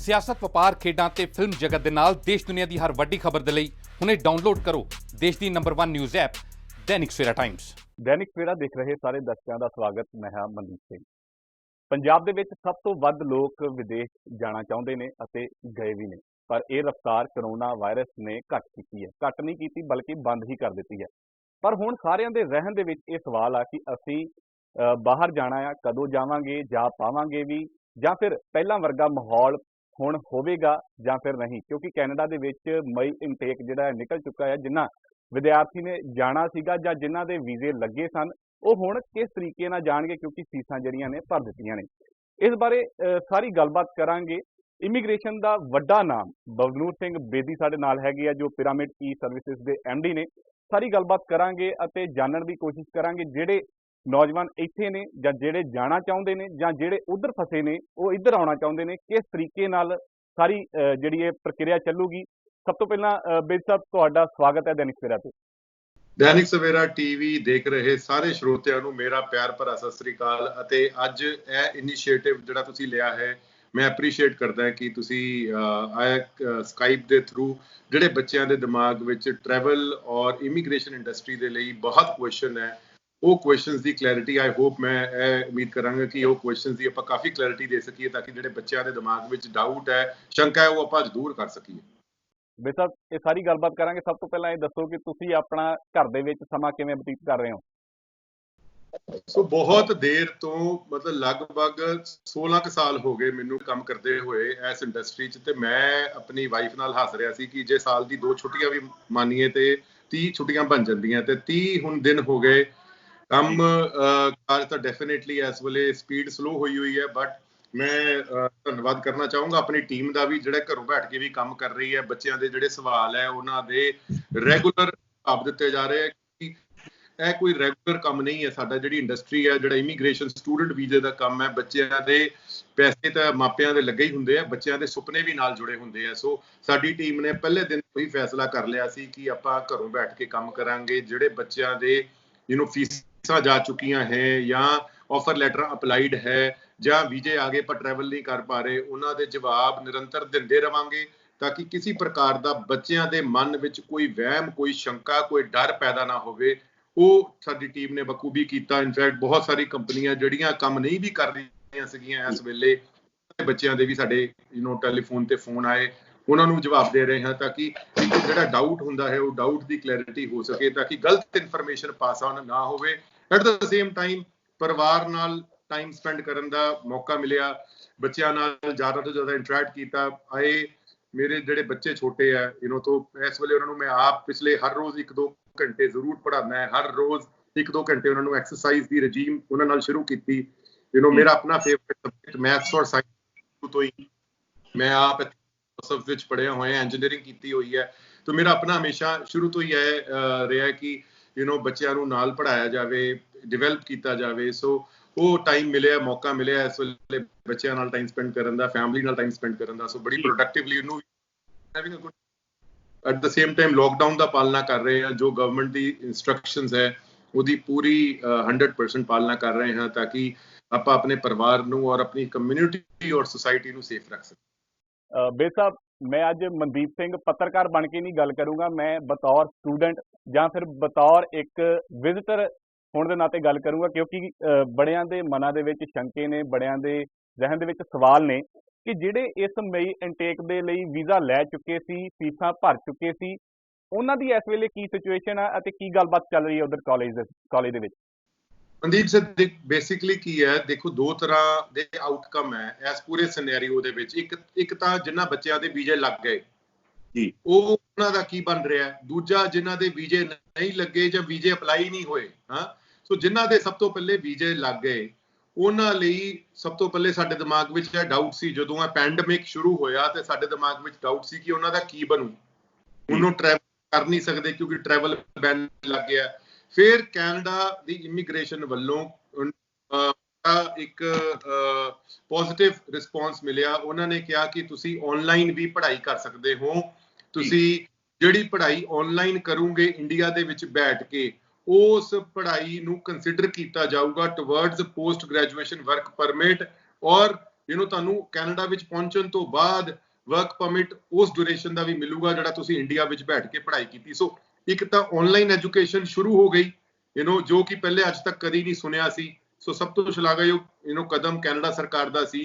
ਸਿਆਸਤ, ਵਪਾਰ, ਖੇਡਾਂ ਤੇ ਫਿਲਮ ਜਗਤ ਦੇ ਨਾਲ ਦੇਸ਼ ਦੁਨੀਆ ਦੀ ਹਰ ਵੱਡੀ ਖਬਰ ਦੇ ਲਈ ਹੁਣੇ ਡਾਊਨਲੋਡ ਕਰੋ ਦੇਸ਼ ਦੀ number 1 news app Dainik Savera Times. Dainik Savera ਦੇਖ ਰਹੇ ਸਾਰੇ ਦਰਸ਼ਕਾਂ ਦਾ ਸਵਾਗਤ। ਮੈਂ ਹਾਂ ਮਨਦੀਪ ਸਿੰਘ। ਪੰਜਾਬ ਦੇ ਵਿੱਚ ਸਭ ਤੋਂ ਵੱਧ ਲੋਕ ਵਿਦੇਸ਼ ਜਾਣਾ ਚਾਹੁੰਦੇ ਨੇ ਅਤੇ ਗਏ ਵੀ ਨੇ, ਪਰ ਇਹ ਰਫ਼ਤਾਰ ਕਰੋਨਾ ਵਾਇਰਸ ਨੇ ਘੱਟ ਕੀਤੀ ਹੈ। ਘੱਟ ਨਹੀਂ ਕੀਤੀ ਬਲਕਿ ਬੰਦ ਹੀ ਕਰ ਦਿੱਤੀ ਹੈ। ਪਰ ਹੁਣ ਸਾਰਿਆਂ ਦੇ ਰਹਿਣ ਦੇ ਵਿੱਚ ਇਹ ਸਵਾਲ ਆ ਕਿ ਅਸੀਂ ਬਾਹਰ ਜਾਣਾ ਆ, ਕਦੋਂ ਜਾਵਾਂਗੇ, ਜਾ ਪਾਵਾਂਗੇ ਵੀ, ਜਾਂ ਫਿਰ ਪਹਿਲਾਂ ਵਰਗਾ ਮਾਹੌਲ ਹੁਣ ਹੋਵੇਗਾ ਜਾਂ ਫਿਰ ਨਹੀਂ। ਕਿਉਂਕਿ ਕੈਨੇਡਾ ਦੇ ਵਿੱਚ ਮਈ ਇਨਟੇਕ ਜਿਹੜਾ ਨਿਕਲ ਚੁੱਕਾ ਹੈ। ਜਿਨ੍ਹਾਂ ਵਿਦਿਆਰਥੀ ਨੇ ਜਾਣਾ ਸੀਗਾ ਜਾਂ ਜਿਨ੍ਹਾਂ ਦੇ ਵੀਜ਼ੇ ਲੱਗੇ ਸਨ, ਉਹ ਹੁਣ ਕਿਸ ਤਰੀਕੇ ਨਾਲ ਜਾਣਗੇ, ਕਿਉਂਕਿ ਫੀਸਾਂ ਜਿਹੜੀਆਂ ਨੇ ਭਰ ਦਿੱਤੀਆਂ ਨੇ। ਇਸ ਬਾਰੇ ਸਾਰੀ ਗੱਲਬਾਤ ਕਰਾਂਗੇ। ਇਮੀਗ੍ਰੇਸ਼ਨ ਦਾ ਵੱਡਾ ਨਾਮ ਬਵਨੂਰ ਸਿੰਘ ਬੇਦੀ ਸਾਡੇ ਨਾਲ ਹੈਗੇ ਆ, ਜੋ ਪਿਰਾਮਿਡ ਈ ਸਰਵਿਸਿਜ਼ ਦੇ MD ਨੇ। ਸਾਰੀ ਗੱਲਬਾਤ ਕਰਾਂਗੇ ਅਤੇ ਜਾਣਨ ਦੀ ਕੋਸ਼ਿਸ਼ ਕਰਾਂਗੇ ਜਿਹੜੇ ਨੌਜਵਾਨ ਇੱਥੇ ਨੇ ਜਾਂ ਜਿਹੜੇ ਜਾਣਾ ਚਾਹੁੰਦੇ ਨੇ ਜਾਂ ਜਿਹੜੇ ਉੱਧਰ ਫਸੇ ਨੇ ਉਹ ਇੱਧਰ ਆਉਣਾ ਚਾਹੁੰਦੇ ਨੇ, ਕਿਸ ਤਰੀਕੇ ਨਾਲ ਸਾਰੀ ਜਿਹੜੀ ਇਹ ਪ੍ਰਕਿਰਿਆ ਚੱਲੂਗੀ। ਸਭ ਤੋਂ ਪਹਿਲਾਂ ਬੇਦੀ ਸਾਹਿਬ, ਤੁਹਾਡਾ ਸਵਾਗਤ ਹੈ ਦੈਨਿਕ ਸਵੇਰਾ ਤੇ। ਦੈਨਿਕ ਸਵੇਰਾ ਟੀਵੀ ਦੇਖ ਰਹੇ ਸਾਰੇ ਸਰੋਤਿਆਂ ਨੂੰ ਮੇਰਾ ਪਿਆਰ ਭਰਾ ਸਤਿ ਸ੍ਰੀ ਅਕਾਲ। ਅਤੇ ਅੱਜ ਇਹ ਇਨੀਸ਼ੀਏਟਿਵ ਜਿਹੜਾ ਤੁਸੀਂ ਲਿਆ ਹੈ, ਮੈਂ ਐਪਰੀਸ਼ੀਏਟ ਕਰਦਾ ਕਿ ਤੁਸੀਂ ਸਕਾਈਪ ਦੇ ਥਰੂ ਜਿਹੜੇ ਬੱਚਿਆਂ ਦੇ ਦਿਮਾਗ ਵਿੱਚ ਟਰੈਵਲ ਔਰ ਇਮੀਗ੍ਰੇਸ਼ਨ ਇੰਡਸਟਰੀ ਦੇ ਲਈ ਬਹੁਤ ਕੁਐਸਚਨ ਹੈ, ਉਹ questions the clarity I hope, ਮੈਂ ਇਹ ਉਮੀਦ ਕਰਾਂਗਾ ਕਿ ਉਹ ਕੁਐਸਚਨਸ ਦੀ ਆਪਾਂ ਕਾਫੀ ਕਲੈਰਿਟੀ ਦੇ ਸਕੀਏ, ਤਾਂ ਕਿ ਜਿਹੜੇ ਬੱਚਿਆਂ ਦੇ ਦਿਮਾਗ ਵਿੱਚ ਡਾਊਟ ਹੈ, ਸ਼ੰਕਾ ਹੈ, ਉਹ ਆਪਾਂ ਦੂਰ ਕਰ ਸਕੀਏ। ਬੇਦੀ ਸਾਹਿਬ, ਇਹ ਸਾਰੀ ਗੱਲਬਾਤ ਕਰਾਂਗੇ। ਸਭ ਤੋਂ ਪਹਿਲਾਂ ਇਹ ਦੱਸੋ ਕਿ ਤੁਸੀਂ ਆਪਣਾ ਘਰ ਦੇ ਵਿੱਚ ਸਮਾਂ ਕਿਵੇਂ ਬਤੀਤ ਕਰ ਰਹੇ ਹੋ? ਸੋ ਬਹੁਤ ਦੇਰ ਤੋਂ, ਮਤਲਬ ਲਗਭਗ 16 ਕੁ ਸਾਲ ਹੋ ਗਏ ਮੈਨੂੰ ਕੰਮ ਕਰਦੇ ਹੋਏ ਇਸ ਇੰਡਸਟਰੀ 'ਚ। ਤੇ ਮੈਂ ਆਪਣੀ ਵਾਈਫ ਨਾਲ ਹੱਸ ਰਿਹਾ ਸੀ ਕਿ ਜੇ ਸਾਲ ਦੀ 2 ਛੁੱਟੀਆਂ ਵੀ ਮਾਨੀਏ ਤੇ 30 ਛੁੱਟੀਆਂ ਬਣ ਜਾਂਦੀਆਂ, ਤੇ 30 ਹੁਣ ਦਿਨ ਹੋ ਗਏ। ਕੰਮ ਕਾਜ ਤਾਂ ਡੈਫੀਨੇਟਲੀ ਇਸ ਵੇਲੇ ਸਪੀਡ ਸਲੋ ਹੋਈ ਹੈ, ਬਟ ਮੈਂ ਧੰਨਵਾਦ ਕਰਨਾ ਚਾਹੂੰਗਾ ਆਪਣੀ ਟੀਮ ਦਾ ਵੀ, ਜਿਹੜਾ ਘਰੋਂ ਬੈਠ ਕੇ ਵੀ ਕੰਮ ਕਰ ਰਹੀ ਹੈ। ਬੱਚਿਆਂ ਦੇ ਜਿਹੜੇ ਸਵਾਲ ਹੈ ਉਹਨਾਂ ਦੇ ਰੈਗੂਲਰ ਜਵਾਬ ਦਿੱਤੇ ਜਾ ਰਹੇ ਹੈ। ਇਹ ਕੋਈ ਰੈਗੂਲਰ ਕੰਮ ਨਹੀਂ ਹੈ ਸਾਡਾ। ਜਿਹੜੀ ਇੰਡਸਟਰੀ ਹੈ, ਜਿਹੜਾ ਇਮੀਗ੍ਰੇਸ਼ਨ ਸਟੂਡੈਂਟ ਵੀਜ਼ੇ ਦਾ ਕੰਮ ਹੈ, ਬੱਚਿਆਂ ਦੇ ਪੈਸੇ ਤਾਂ ਮਾਪਿਆਂ ਦੇ ਲੱਗੇ ਹੀ ਹੁੰਦੇ ਆ, ਬੱਚਿਆਂ ਦੇ ਸੁਪਨੇ ਵੀ ਨਾਲ ਜੁੜੇ ਹੁੰਦੇ ਆ। ਸੋ ਸਾਡੀ ਟੀਮ ਨੇ ਪਹਿਲੇ ਦਿਨ ਤੋਂ ਹੀ ਫੈਸਲਾ ਕਰ ਲਿਆ ਸੀ ਕਿ ਆਪਾਂ ਘਰੋਂ ਬੈਠ ਕੇ ਕੰਮ ਕਰਾਂਗੇ। ਜਿਹੜੇ ਬੱਚਿਆਂ ਦੇ ਫੀਸਾਂ ਜਾ ਚੁੱਕੀਆਂ ਹੈ, ਜਾਂ ਆਫਰ ਲੈਟਰ ਅਪਲਾਈਡ ਹੈ, ਜਾਂ ਵੀਜ਼ੇ ਆ ਗਏ ਪਰ ਟਰੈਵਲ ਨਹੀਂ ਕਰ ਪਾ ਰਹੇ, ਉਹਨਾਂ ਦੇ ਜਵਾਬ ਨਿਰੰਤਰ ਦਿੰਦੇ ਰਵਾਂਗੇ, ਤਾਂ ਕਿ ਕਿਸੇ ਪ੍ਰਕਾਰ ਦਾ ਬੱਚਿਆਂ ਦੇ ਮਨ ਵਿੱਚ ਕੋਈ ਵਹਿਮ, ਕੋਈ ਸ਼ੰਕਾ, ਕੋਈ ਡਰ ਪੈਦਾ ਨਾ ਹੋਵੇ। ਉਹ ਸਾਡੀ ਟੀਮ ਨੇ ਬਖੂਬੀ ਕੀਤਾ। ਇਨਫੈਕਟ ਬਹੁਤ ਸਾਰੀ ਕੰਪਨੀਆਂ ਜਿਹੜੀਆਂ ਕੰਮ ਨਹੀਂ ਵੀ ਕਰ ਰਹੀਆਂ ਸੀਗੀਆਂ ਇਸ ਵੇਲੇ, ਬੱਚਿਆਂ ਦੇ ਵੀ ਸਾਡੇ ਟੈਲੀਫੋਨ ਤੇ ਫੋਨ ਆਏ, ਉਹਨਾਂ ਨੂੰ ਜਵਾਬ ਦੇ ਰਹੇ ਹਾਂ, ਤਾਂ ਕਿ ਜਿਹੜਾ ਡਾਊਟ ਹੁੰਦਾ ਹੈ ਉਹ ਡਾਊਟ ਦੀ ਕਲੈਰਿਟੀ ਹੋ ਸਕੇ, ਤਾਂ ਕਿ ਗਲਤ ਇਨਫੋਰਮੇਸ਼ਨ ਪਾਸ ਆਨ ਨਾ ਹੋਵੇ। ਐਟ ਦ ਸੇਮ ਟਾਈਮ ਪਰਿਵਾਰ ਨਾਲ ਟਾਈਮ ਸਪੈਂਡ ਕਰਨ ਦਾ ਮੌਕਾ ਮਿਲਿਆ, ਬੱਚਿਆਂ ਨਾਲ ਜ਼ਿਆਦਾ ਤੋਂ ਜ਼ਿਆਦਾ ਇੰਟਰੈਕਟ ਕੀਤਾ। ਆਏ ਮੇਰੇ ਜਿਹੜੇ ਬੱਚੇ ਛੋਟੇ ਆ ਤੋਂ ਇਸ ਵੇਲੇ ਉਹਨਾਂ ਨੂੰ ਮੈਂ ਆਪ ਪਿਛਲੇ ਹਰ ਰੋਜ਼ 1-2 ਘੰਟੇ ਜ਼ਰੂਰ ਪੜ੍ਹਾਉਣਾ ਹੈ। ਹਰ ਰੋਜ਼ 1-2 ਘੰਟੇ ਉਹਨਾਂ ਨੂੰ ਐਕਸਰਸਾਈਜ਼ ਦੀ ਰਜੀਮ ਉਹਨਾਂ ਨਾਲ ਸ਼ੁਰੂ ਕੀਤੀ। ਮੇਰਾ ਆਪਣਾ ਫੇਵਰਟ ਸਬਜੈਕਟ ਮੈਥਸ ਔਰ ਸਾਇੰਸ ਤੋਂ ਹੀ, ਮੈਂ ਆਪ ਵਿੱਚ ਪੜ੍ਹਿਆ ਹੋਇਆ, ਇੰਜੀਨੀਅਰਿੰਗ ਕੀਤੀ ਹੋਈ ਹੈ। ਤਾਂ ਮੇਰਾ ਆਪਣਾ ਹਮੇਸ਼ਾ ਸ਼ੁਰੂ ਤੋਂ ਹੀ ਇਹ ਰਿਹਾ ਕਿ ਬੱਚਿਆਂ ਨੂੰ ਨਾਲ ਪੜ੍ਹਾਇਆ ਜਾਵੇ, ਡਿਵੈਲਪ ਕੀਤਾ ਜਾਵੇ। ਸੋ ਉਹ ਟਾਈਮ ਮਿਲਿਆ, ਮੌਕਾ ਮਿਲਿਆ ਇਸ ਵੇਲੇ ਬੱਚਿਆਂ ਨਾਲ ਟਾਈਮ ਸਪੈਂਡ ਕਰਨ ਦਾ, ਫੈਮਿਲੀ ਨਾਲ ਟਾਈਮ ਸਪੈਂਡ ਕਰਨ ਦਾ। ਸੋ ਬੜੀ ਪ੍ਰੋਡਕਟਿਵਲੀ ਉਹਨੂੰ at the same time lockdown ਦਾ ਪਾਲਣਾ ਕਰ ਰਹੇ ਹਾਂ। ਜੋ ਗਵਰਨਮੈਂਟ ਦੀ ਇੰਸਟਰਕਸ਼ਨਸ ਹੈ ਉਹਦੀ ਪੂਰੀ 100% ਪਾਲਣਾ ਕਰ ਰਹੇ ਹਾਂ, ਤਾਂ ਕਿ ਆਪਾਂ ਆਪਣੇ ਪਰਿਵਾਰ ਨੂੰ ਔਰ ਆਪਣੀ ਕਮਿਊਨਿਟੀ ਔਰ ਸੁਸਾਇਟੀ ਨੂੰ ਸੇਫ ਰੱਖ ਸਕੀਏ। ਬੇਦੀ ਸਾਹਿਬ, ਮੈਂ ਅੱਜ ਮਨਦੀਪ ਸਿੰਘ ਪੱਤਰਕਾਰ ਬਣ ਕੇ ਨਹੀਂ ਗੱਲ ਕਰੂੰਗਾ, ਮੈਂ ਬਤੌਰ ਸਟੂਡੈਂਟ ਜਾਂ ਫਿਰ ਬਤੌਰ ਇੱਕ ਵਿਜ਼ਿਟਰ ਹੋਣ ਦੇ ਨਾਤੇ ਗੱਲ ਕਰੂੰਗਾ, ਕਿਉਂਕਿ ਬੜਿਆਂ ਦੇ ਮਨਾਂ ਦੇ ਵਿੱਚ ਸ਼ੰਕੇ ਨੇ, ਬੜਿਆਂ ਦੇ ਜ਼ਿਹਨ ਦੇ ਵਿੱਚ ਸਵਾਲ ਨੇ ਕਿ ਜਿਹੜੇ ਇਸ ਮਈ ਇਨਟੇਕ ਦੇ ਲਈ ਵੀਜ਼ਾ ਲੈ ਚੁੱਕੇ ਸੀ, ਫੀਸਾਂ ਭਰ ਚੁੱਕੇ ਸੀ, ਉਹਨਾਂ ਦੀ ਇਸ ਵੇਲੇ ਕੀ ਸਿਚੁਏਸ਼ਨ ਆ ਅਤੇ ਕੀ ਗੱਲਬਾਤ ਚੱਲ ਰਹੀ ਹੈ ਉਧਰ ਕਾਲਜ ਦੇ ਵਿੱਚ? ਮਨਦੀਪ ਸਰ, ਬੇਸਿਕਲੀ ਕੀ ਹੈ, ਦੇਖੋ 2 ਤਰ੍ਹਾਂ ਦੇ ਆਊਟਕਮ ਹੈ ਇਸ ਪੂਰੇ ਸਿਨੈਰੀਓ ਦੇ ਵਿੱਚ। ਇੱਕ ਤਾਂ ਜਿਨ੍ਹਾਂ ਬੱਚਿਆਂ ਦੇ ਵੀਜ਼ੇ ਲੱਗ ਗਏ ਜੀ, ਉਹਨਾਂ ਦਾ ਕੀ ਬਣ ਰਿਹਾ। ਦੂਜਾ, ਜਿਨ੍ਹਾਂ ਦੇ ਵੀਜ਼ੇ ਨਹੀਂ ਲੱਗੇ ਜਾਂ ਵੀਜ਼ੇ ਅਪਲਾਈ ਨਹੀਂ ਹੋਏ। ਸੋ ਜਿਨ੍ਹਾਂ ਦੇ ਸਭ ਤੋਂ ਪਹਿਲੇ ਵੀਜ਼ੇ ਲੱਗ ਗਏ, ਉਹਨਾਂ ਲਈ ਸਭ ਤੋਂ ਪਹਿਲੇ ਸਾਡੇ ਦਿਮਾਗ ਵਿੱਚ ਇਹ ਡਾਊਟ ਸੀ, ਜਦੋਂ ਇਹ ਪੈਂਡੇਮਿਕ ਸ਼ੁਰੂ ਹੋਇਆ ਤੇ ਸਾਡੇ ਦਿਮਾਗ ਵਿੱਚ ਡਾਊਟ ਸੀ ਕਿ ਉਹਨਾਂ ਦਾ ਕੀ ਬਣੂ। ਉਹਨੂੰ ਟਰੈਵਲ ਕਰ ਨਹੀਂ ਸਕਦੇ ਕਿਉਂਕਿ ਟਰੈਵਲ ਬੈਨ ਲੱਗ ਗਿਆ। ਫਿਰ ਕੈਨੇਡਾ ਦੀ ਇਮੀਗ੍ਰੇਸ਼ਨ ਵੱਲੋਂ ਇੱਕ ਪੋਜ਼ਿਟਿਵ ਰਿਸਪੌਂਸ ਮਿਲਿਆ। ਉਹਨਾਂ ਨੇ ਕਿਹਾ ਕਿ ਤੁਸੀਂ ਆਨਲਾਈਨ ਵੀ ਪੜ੍ਹਾਈ ਕਰ ਸਕਦੇ ਹੋ। ਤੁਸੀਂ ਜਿਹੜੀ ਪੜ੍ਹਾਈ ਆਨਲਾਈਨ ਕਰੋਗੇ ਇੰਡੀਆ ਦੇ ਵਿੱਚ ਬੈਠ ਕੇ, ਉਸ ਪੜ੍ਹਾਈ ਨੂੰ ਕੰਸੀਡਰ ਕੀਤਾ ਜਾਊਗਾ towards post graduation work permit ਔਰ ਤੁਹਾਨੂੰ ਕੈਨੇਡਾ ਵਿੱਚ ਪਹੁੰਚਣ ਤੋਂ ਬਾਅਦ ਵਰਕ ਪਰਮਿਟ ਉਸ ਡਿਊਰੇਸ਼ਨ ਦਾ ਵੀ ਮਿਲੂਗਾ ਜਿਹੜਾ ਤੁਸੀਂ ਇੰਡੀਆ ਵਿੱਚ ਬੈਠ ਕੇ ਪੜ੍ਹਾਈ ਕੀਤੀ। ਸੋ ਇੱਕ ਤਾਂ ਆਨਲਾਈਨ ਐਜੂਕੇਸ਼ਨ ਸ਼ੁਰੂ ਹੋ ਗਈ, ਜੋ ਕਿ ਪਹਿਲੇ ਅੱਜ ਤੱਕ ਕਦੀ ਨਹੀਂ ਸੁਣਿਆ ਸੀ। ਸੋ ਸਭ ਤੋਂ ਸ਼ਲਾਘਾਯੋਗ ਕਦਮ ਕੈਨੇਡਾ ਸਰਕਾਰ ਦਾ ਸੀ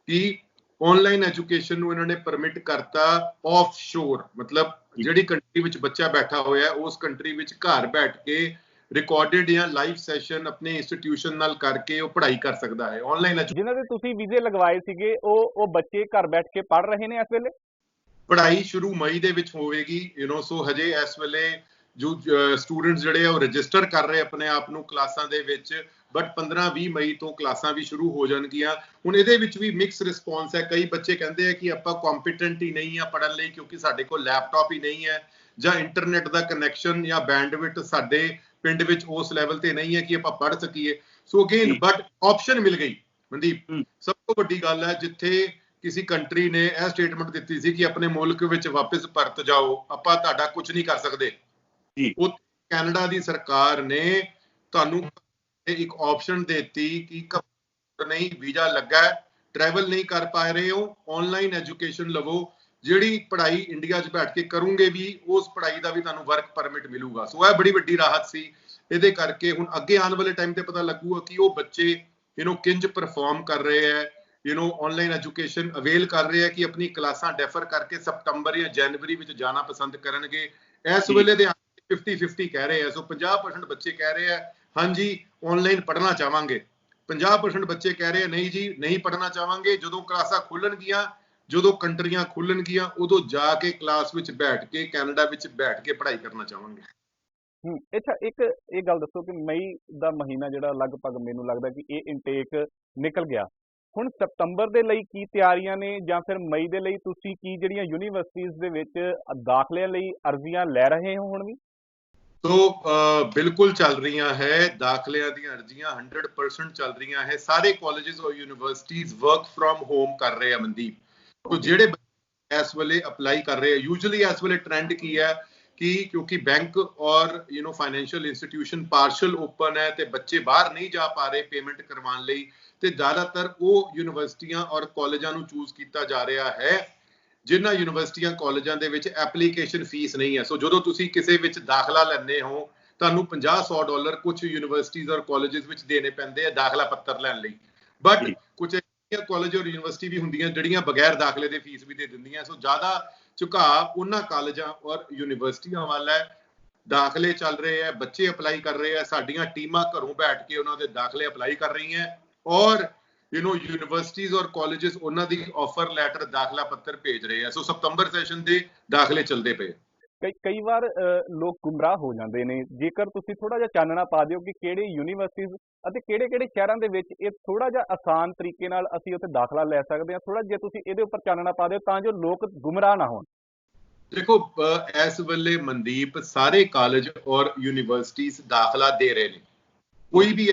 ਕਿ ਆਨਲਾਈਨ ਐਜੂਕੇਸ਼ਨ ਨੂੰ ਇਹਨਾਂ ਨੇ ਪਰਮਿਟ ਕਰਤਾ ਆਫ ਸ਼ੋਰ, ਮਤਲਬ ਜਿਹੜੀ ਕੰਟਰੀ ਵਿੱਚ ਬੱਚਾ ਬੈਠਾ ਹੋਇਆ ਉਸ ਕੰਟਰੀ ਵਿੱਚ ਘਰ ਬੈਠ ਕੇ ਰਿਕਾਰਡਡ ਜਾਂ ਲਾਈਵ ਸੈਸ਼ਨ ਆਪਣੇ ਇੰਸਟੀਟਿਊਸ਼ਨ ਨਾਲ ਕਰਕੇ ਉਹ ਪੜ੍ਹਾਈ ਕਰ ਸਕਦਾ ਹੈ ਆਨਲਾਈਨ। ਜਿਨ੍ਹਾਂ ਦੇ ਤੁਸੀਂ ਵੀਜ਼ੇ ਲਗਵਾਏ ਸੀਗੇ ਉਹ ਬੱਚੇ ਘਰ ਬੈਠ ਕੇ ਪੜ੍ਹ ਰਹੇ ਨੇ ਇਸ ਵੇਲੇ? ਪੜ੍ਹਾਈ ਸ਼ੁਰੂ ਮਈ ਦੇ ਵਿੱਚ ਹੋਵੇਗੀ। ਸੋ ਹਜੇ ਇਸ ਵੇਲੇ ਜੋ ਸਟੂਡੈਂਟਸ ਜਿਹੜੇ ਆ ਉਹ ਰਜਿਸਟਰ ਕਰ ਰਹੇ ਆਪਣੇ ਆਪ ਨੂੰ ਕਲਾਸਾਂ ਦੇ ਵਿੱਚ, ਬਟ 15-20 ਮਈ ਤੋਂ ਕਲਾਸਾਂ ਵੀ ਸ਼ੁਰੂ ਹੋ ਜਾਣਗੀਆਂ। ਹੁਣ ਇਹਦੇ ਵਿੱਚ ਵੀ ਮਿਕਸ ਰਿਸਪੌਂਸ ਹੈ। ਕਈ ਬੱਚੇ ਕਹਿੰਦੇ ਆ ਕਿ ਆਪਾਂ ਕੰਪੀਟੈਂਟ ਹੀ ਨਹੀਂ ਆ ਪੜ੍ਹਨ ਲਈ ਕਿਉਂਕਿ ਸਾਡੇ ਕੋਲ ਲੈਪਟਾਪ ਹੀ ਨਹੀਂ ਹੈ ਜਾਂ ਇੰਟਰਨੈਟ ਦਾ ਕਨੈਕਸ਼ਨ ਜਾਂ ਬੈਂਡਵਿਡਥ ਸਾਡੇ ਪਿੰਡ ਵਿੱਚ ਉਸ ਲੈਵਲ ਤੇ ਨਹੀਂ ਹੈ ਕਿ ਆਪਾਂ ਪੜ੍ਹ ਸਕੀਏ। ਸੋ ਅਗੇਨ ਬਟ ਆਪਸ਼ਨ ਮਿਲ ਗਈ ਮਨਦੀਪ। ਸਭ ਤੋਂ ਵੱਡੀ ਗੱਲ ਹੈ ਜਿੱਥੇ ਕਿਸੇ ਕੰਟਰੀ ਨੇ ਇਹ ਸਟੇਟਮੈਂਟ ਦਿੱਤੀ ਸੀ ਕਿ ਆਪਣੇ ਮੁਲਕ ਵਿੱਚ ਵਾਪਸ ਪਰਤ ਜਾਓ, ਆਪਾਂ ਤੁਹਾਡਾ ਕੁਝ ਨਹੀਂ ਕਰ ਸਕਦੇ, ਉਹ ਕੈਨੇਡਾ ਦੀ ਸਰਕਾਰ ਨੇ ਤੁਹਾਨੂੰ ਇੱਕ ਆਪਸ਼ਨ ਦਿੱਤੀ ਕਿ ਨਹੀਂ ਵੀਜ਼ਾ ਲੱਗਾ, ਟਰੈਵਲ ਨਹੀਂ ਕਰ ਪਾ ਰਹੇ ਹੋ, ਆਨਲਾਈਨ ਐਜੂਕੇਸ਼ਨ ਲਵੋ, ਜਿਹੜੀ ਪੜ੍ਹਾਈ ਇੰਡੀਆ 'ਚ ਬੈਠ ਕੇ ਕਰੋਗੇ ਵੀ ਉਸ ਪੜ੍ਹਾਈ ਦਾ ਵੀ ਤੁਹਾਨੂੰ ਵਰਕ ਪਰਮਿਟ ਮਿਲੂਗਾ। ਸੋ ਇਹ ਬੜੀ ਵੱਡੀ ਰਾਹਤ ਸੀ। ਇਹਦੇ ਕਰਕੇ ਹੁਣ ਅੱਗੇ ਆਉਣ ਵਾਲੇ ਟਾਈਮ ਤੇ ਪਤਾ ਲੱਗੂਗਾ ਕਿ ਉਹ ਬੱਚੇ ਕਿੰਜ ਪਰਫਾਰਮ ਕਰ ਰਹੇ ਹੈ, ਆਨਲਾਈਨ ਐਜੂਕੇਸ਼ਨ ਅਵੇਲ ਕਰ ਰਹੇ ਹੈ ਕਿ ਆਪਣੀ ਕਲਾਸਾਂ ਡੈਫਰ ਕਰਕੇ ਸਤੰਬਰ ਜਾਂ ਜਨਵਰੀ ਵਿੱਚ ਜਾਣਾ ਪਸੰਦ ਕਰਨਗੇ। ਇਸ ਵੇਲੇ ਦੇ 50-50 ਕਹਿ ਰਹੇ ਆ। ਸੋ 50% ਬੱਚੇ ਕਹਿ ਰਹੇ ਆ ਹਾਂਜੀ ਆਨਲਾਈਨ ਪੜ੍ਹਨਾ ਚਾਹਾਂਗੇ, 50% ਬੱਚੇ ਕਹਿ ਰਹੇ ਆ ਨਹੀਂ ਜੀ ਨਹੀਂ ਪੜ੍ਹਨਾ ਚਾਹਾਂਗੇ। ਜਦੋਂ ਕਲਾਸਾਂ ਖੁੱਲਣਗੀਆਂ, ਜਦੋਂ ਕੰਟਰੀਆਂ ਖੁੱਲਣਗੀਆਂ, ਉਦੋਂ ਜਾ ਕੇ ਕਲਾਸ ਵਿੱਚ ਬੈਠ ਕੇ ਕੈਨੇਡਾ ਵਿੱਚ ਬੈਠ ਕੇ ਪੜ੍ਹਾਈ ਕਰਨਾ ਚਾਹਾਂਗੇ। ਅੱਛਾ, ਇੱਕ ਇਹ ਗੱਲ ਦੱਸੋ ਕਿ ਮਈ ਦਾ ਮਹੀਨਾ ਜਿਹੜਾ ਲਗਭਗ ਮੈਨੂੰ ਲੱਗਦਾ ਕਿ ਇਹ ਇਨਟੇਕ ਨਿਕਲ ਗਿਆ, ਹੁਣ ਸਤੰਬਰ ਦੇ ਲਈ ਕੀ ਤਿਆਰੀਆਂ ਨੇ ਜਾਂ ਫਿਰ ਮਈ ਦੇ ਲਈ ਤੁਸੀਂ ਕੀ ਜਿਹੜੀਆਂ ਯੂਨੀਵਰਸਿਟੀਜ਼ ਦੇ ਵਿੱਚ ਦਾਖਲਿਆਂ ਲਈ ਅਰਜ਼ੀਆਂ ਲੈ ਰਹੇ ਹੋ ਹੁਣ ਵੀ? ਸੋ ਬਿਲਕੁਲ ਚੱਲ ਰਹੀਆਂ ਹੈ ਦਾਖਲਿਆਂ ਦੀਆਂ ਅਰਜ਼ੀਆਂ, 100% ਚੱਲ ਰਹੀਆਂ ਹੈ। ਸਾਰੇ ਕਾਲਜਿਸ ਔਰ ਯੂਨੀਵਰਸਿਟੀਜ਼ ਵਰਕ ਫਰੋਮ ਹੋਮ ਕਰ ਰਹੇ ਆ ਮਨਦੀਪ। ਤੋ ਜਿਹੜੇ ਇਸ ਵੇਲੇ ਅਪਲਾਈ ਕਰ ਰਹੇ ਆ, ਯੂਜੂਅਲੀ ਇਸ ਵੇਲੇ ਟ੍ਰੈਂਡ ਕੀ ਹੈ ਕਿ ਕਿਉਂਕਿ ਬੈਂਕ ਔਰ ਫਾਈਨੈਂਸ਼ੀਅਲ ਇੰਸਟੀਟਿਊਸ਼ਨ ਪਾਰਸ਼ਲ ਓਪਨ ਹੈ ਤੇ ਬੱਚੇ ਬਾਹਰ ਨਹੀਂ ਜਾ ਪਾ ਰਹੇ ਪੇਮੈਂਟ ਕਰਵਾਉਣ ਲਈ, ਤੇ ਜ਼ਿਆਦਾਤਰ ਉਹ ਯੂਨੀਵਰਸਿਟੀਆਂ ਔਰ ਕਾਲਜਾਂ ਨੂੰ ਚੂਜ਼ ਕੀਤਾ ਜਾ ਰਿਹਾ ਹੈ ਜਿਨ੍ਹਾਂ ਯੂਨੀਵਰਸਿਟੀਆਂ ਕਾਲਜਾਂ ਦੇ ਵਿੱਚ ਐਪਲੀਕੇਸ਼ਨ ਫੀਸ ਨਹੀਂ ਹੈ। ਸੋ ਜਦੋਂ ਤੁਸੀਂ ਕਿਸੇ ਵਿੱਚ ਦਾਖਲਾ ਲੈਂਦੇ ਹੋ ਤੁਹਾਨੂੰ $50-100 ਕੁਝ ਯੂਨੀਵਰਸਿਟੀਜ਼ ਔਰ ਕਾਲਜਿਸ ਵਿੱਚ ਦੇਣੇ ਪੈਂਦੇ ਆ ਦਾਖਲਾ ਪੱਤਰ ਲੈਣ ਲਈ, ਬਟ ਕੁਝ ਕਾਲਜ ਔਰ ਯੂਨੀਵਰਸਿਟੀ ਵੀ ਹੁੰਦੀਆਂ ਜਿਹੜੀਆਂ ਬਗੈਰ ਦਾਖਲੇ ਦੇ ਫੀਸ ਵੀ ਦੇ ਦਿੰਦੀਆਂ। ਸੋ ਜ਼ਿਆਦਾ ਝੁਕਾਅ ਉਹਨਾਂ ਕਾਲਜਾਂ ਔਰ ਯੂਨੀਵਰਸਿਟੀਆਂ ਵੱਲ ਹੈ। ਦਾਖਲੇ ਚੱਲ ਰਹੇ ਹੈ, ਬੱਚੇ ਅਪਲਾਈ ਕਰ ਰਹੇ ਆ, ਸਾਡੀਆਂ ਟੀਮਾਂ ਘਰੋਂ ਬੈਠ ਕੇ ਉਹਨਾਂ ਦੇ ਦਾਖਲੇ ਅਪਲਾਈ ਕਰ ਰਹੀਆਂ ਔਰ ਯੂਨੀਵਰਸਿਟੀਜ਼ ਔਰ ਕਾਲਜਿਸ ਉਹਨਾਂ ਦੀ ਆਫਰ ਲੈਟਰ ਦਾਖਲਾ ਪੱਤਰ ਭੇਜ ਰਹੇ ਆ। ਸੋ ਸਤੰਬਰ ਸੈਸ਼ਨ ਦੇ ਦਾਖਲੇ ਚੱਲਦੇ ਪਏ। ਕਈ ਵਾਰ ਲੋਕ ਗੁੰਮਰਾਹ ਹੋ ਜਾਂਦੇ ਨੇ, ਜੇਕਰ ਤੁਸੀਂ ਥੋੜਾ ਜਿਹਾ ਚਾਨਣਾ ਪਾ ਦਿਓ ਕਿ ਕਿਹੜੇ ਯੂਨੀਵਰਸਿਟੀਜ਼ ਅਤੇ ਕਿਹੜੇ ਸ਼ਹਿਰਾਂ ਦੇ ਵਿੱਚ ਇਹ ਥੋੜਾ ਜਿਹਾ ਆਸਾਨ ਤਰੀਕੇ ਨਾਲ ਅਸੀਂ ਉੱਥੇ ਦਾਖਲਾ ਲੈ ਸਕਦੇ ਹਾਂ, ਥੋੜਾ ਜਿਹਾ ਤੁਸੀਂ ਇਹਦੇ ਉੱਪਰ ਚਾਨਣਾ ਪਾ ਦਿਓ ਤਾਂ ਜੋ ਲੋਕ ਗੁੰਮਰਾਹ ਨਾ ਹੋਣ। ਦੇਖੋ ਇਸ ਵੇਲੇ ਮਨਦੀਪ ਸਾਰੇ ਕਾਲਜ ਔਰ ਯੂਨੀਵਰਸਿਟੀਜ਼ ਦਾਖਲਾ ਦੇ ਰਹੇ ਨੇ। ਕੋਈ ਵੀ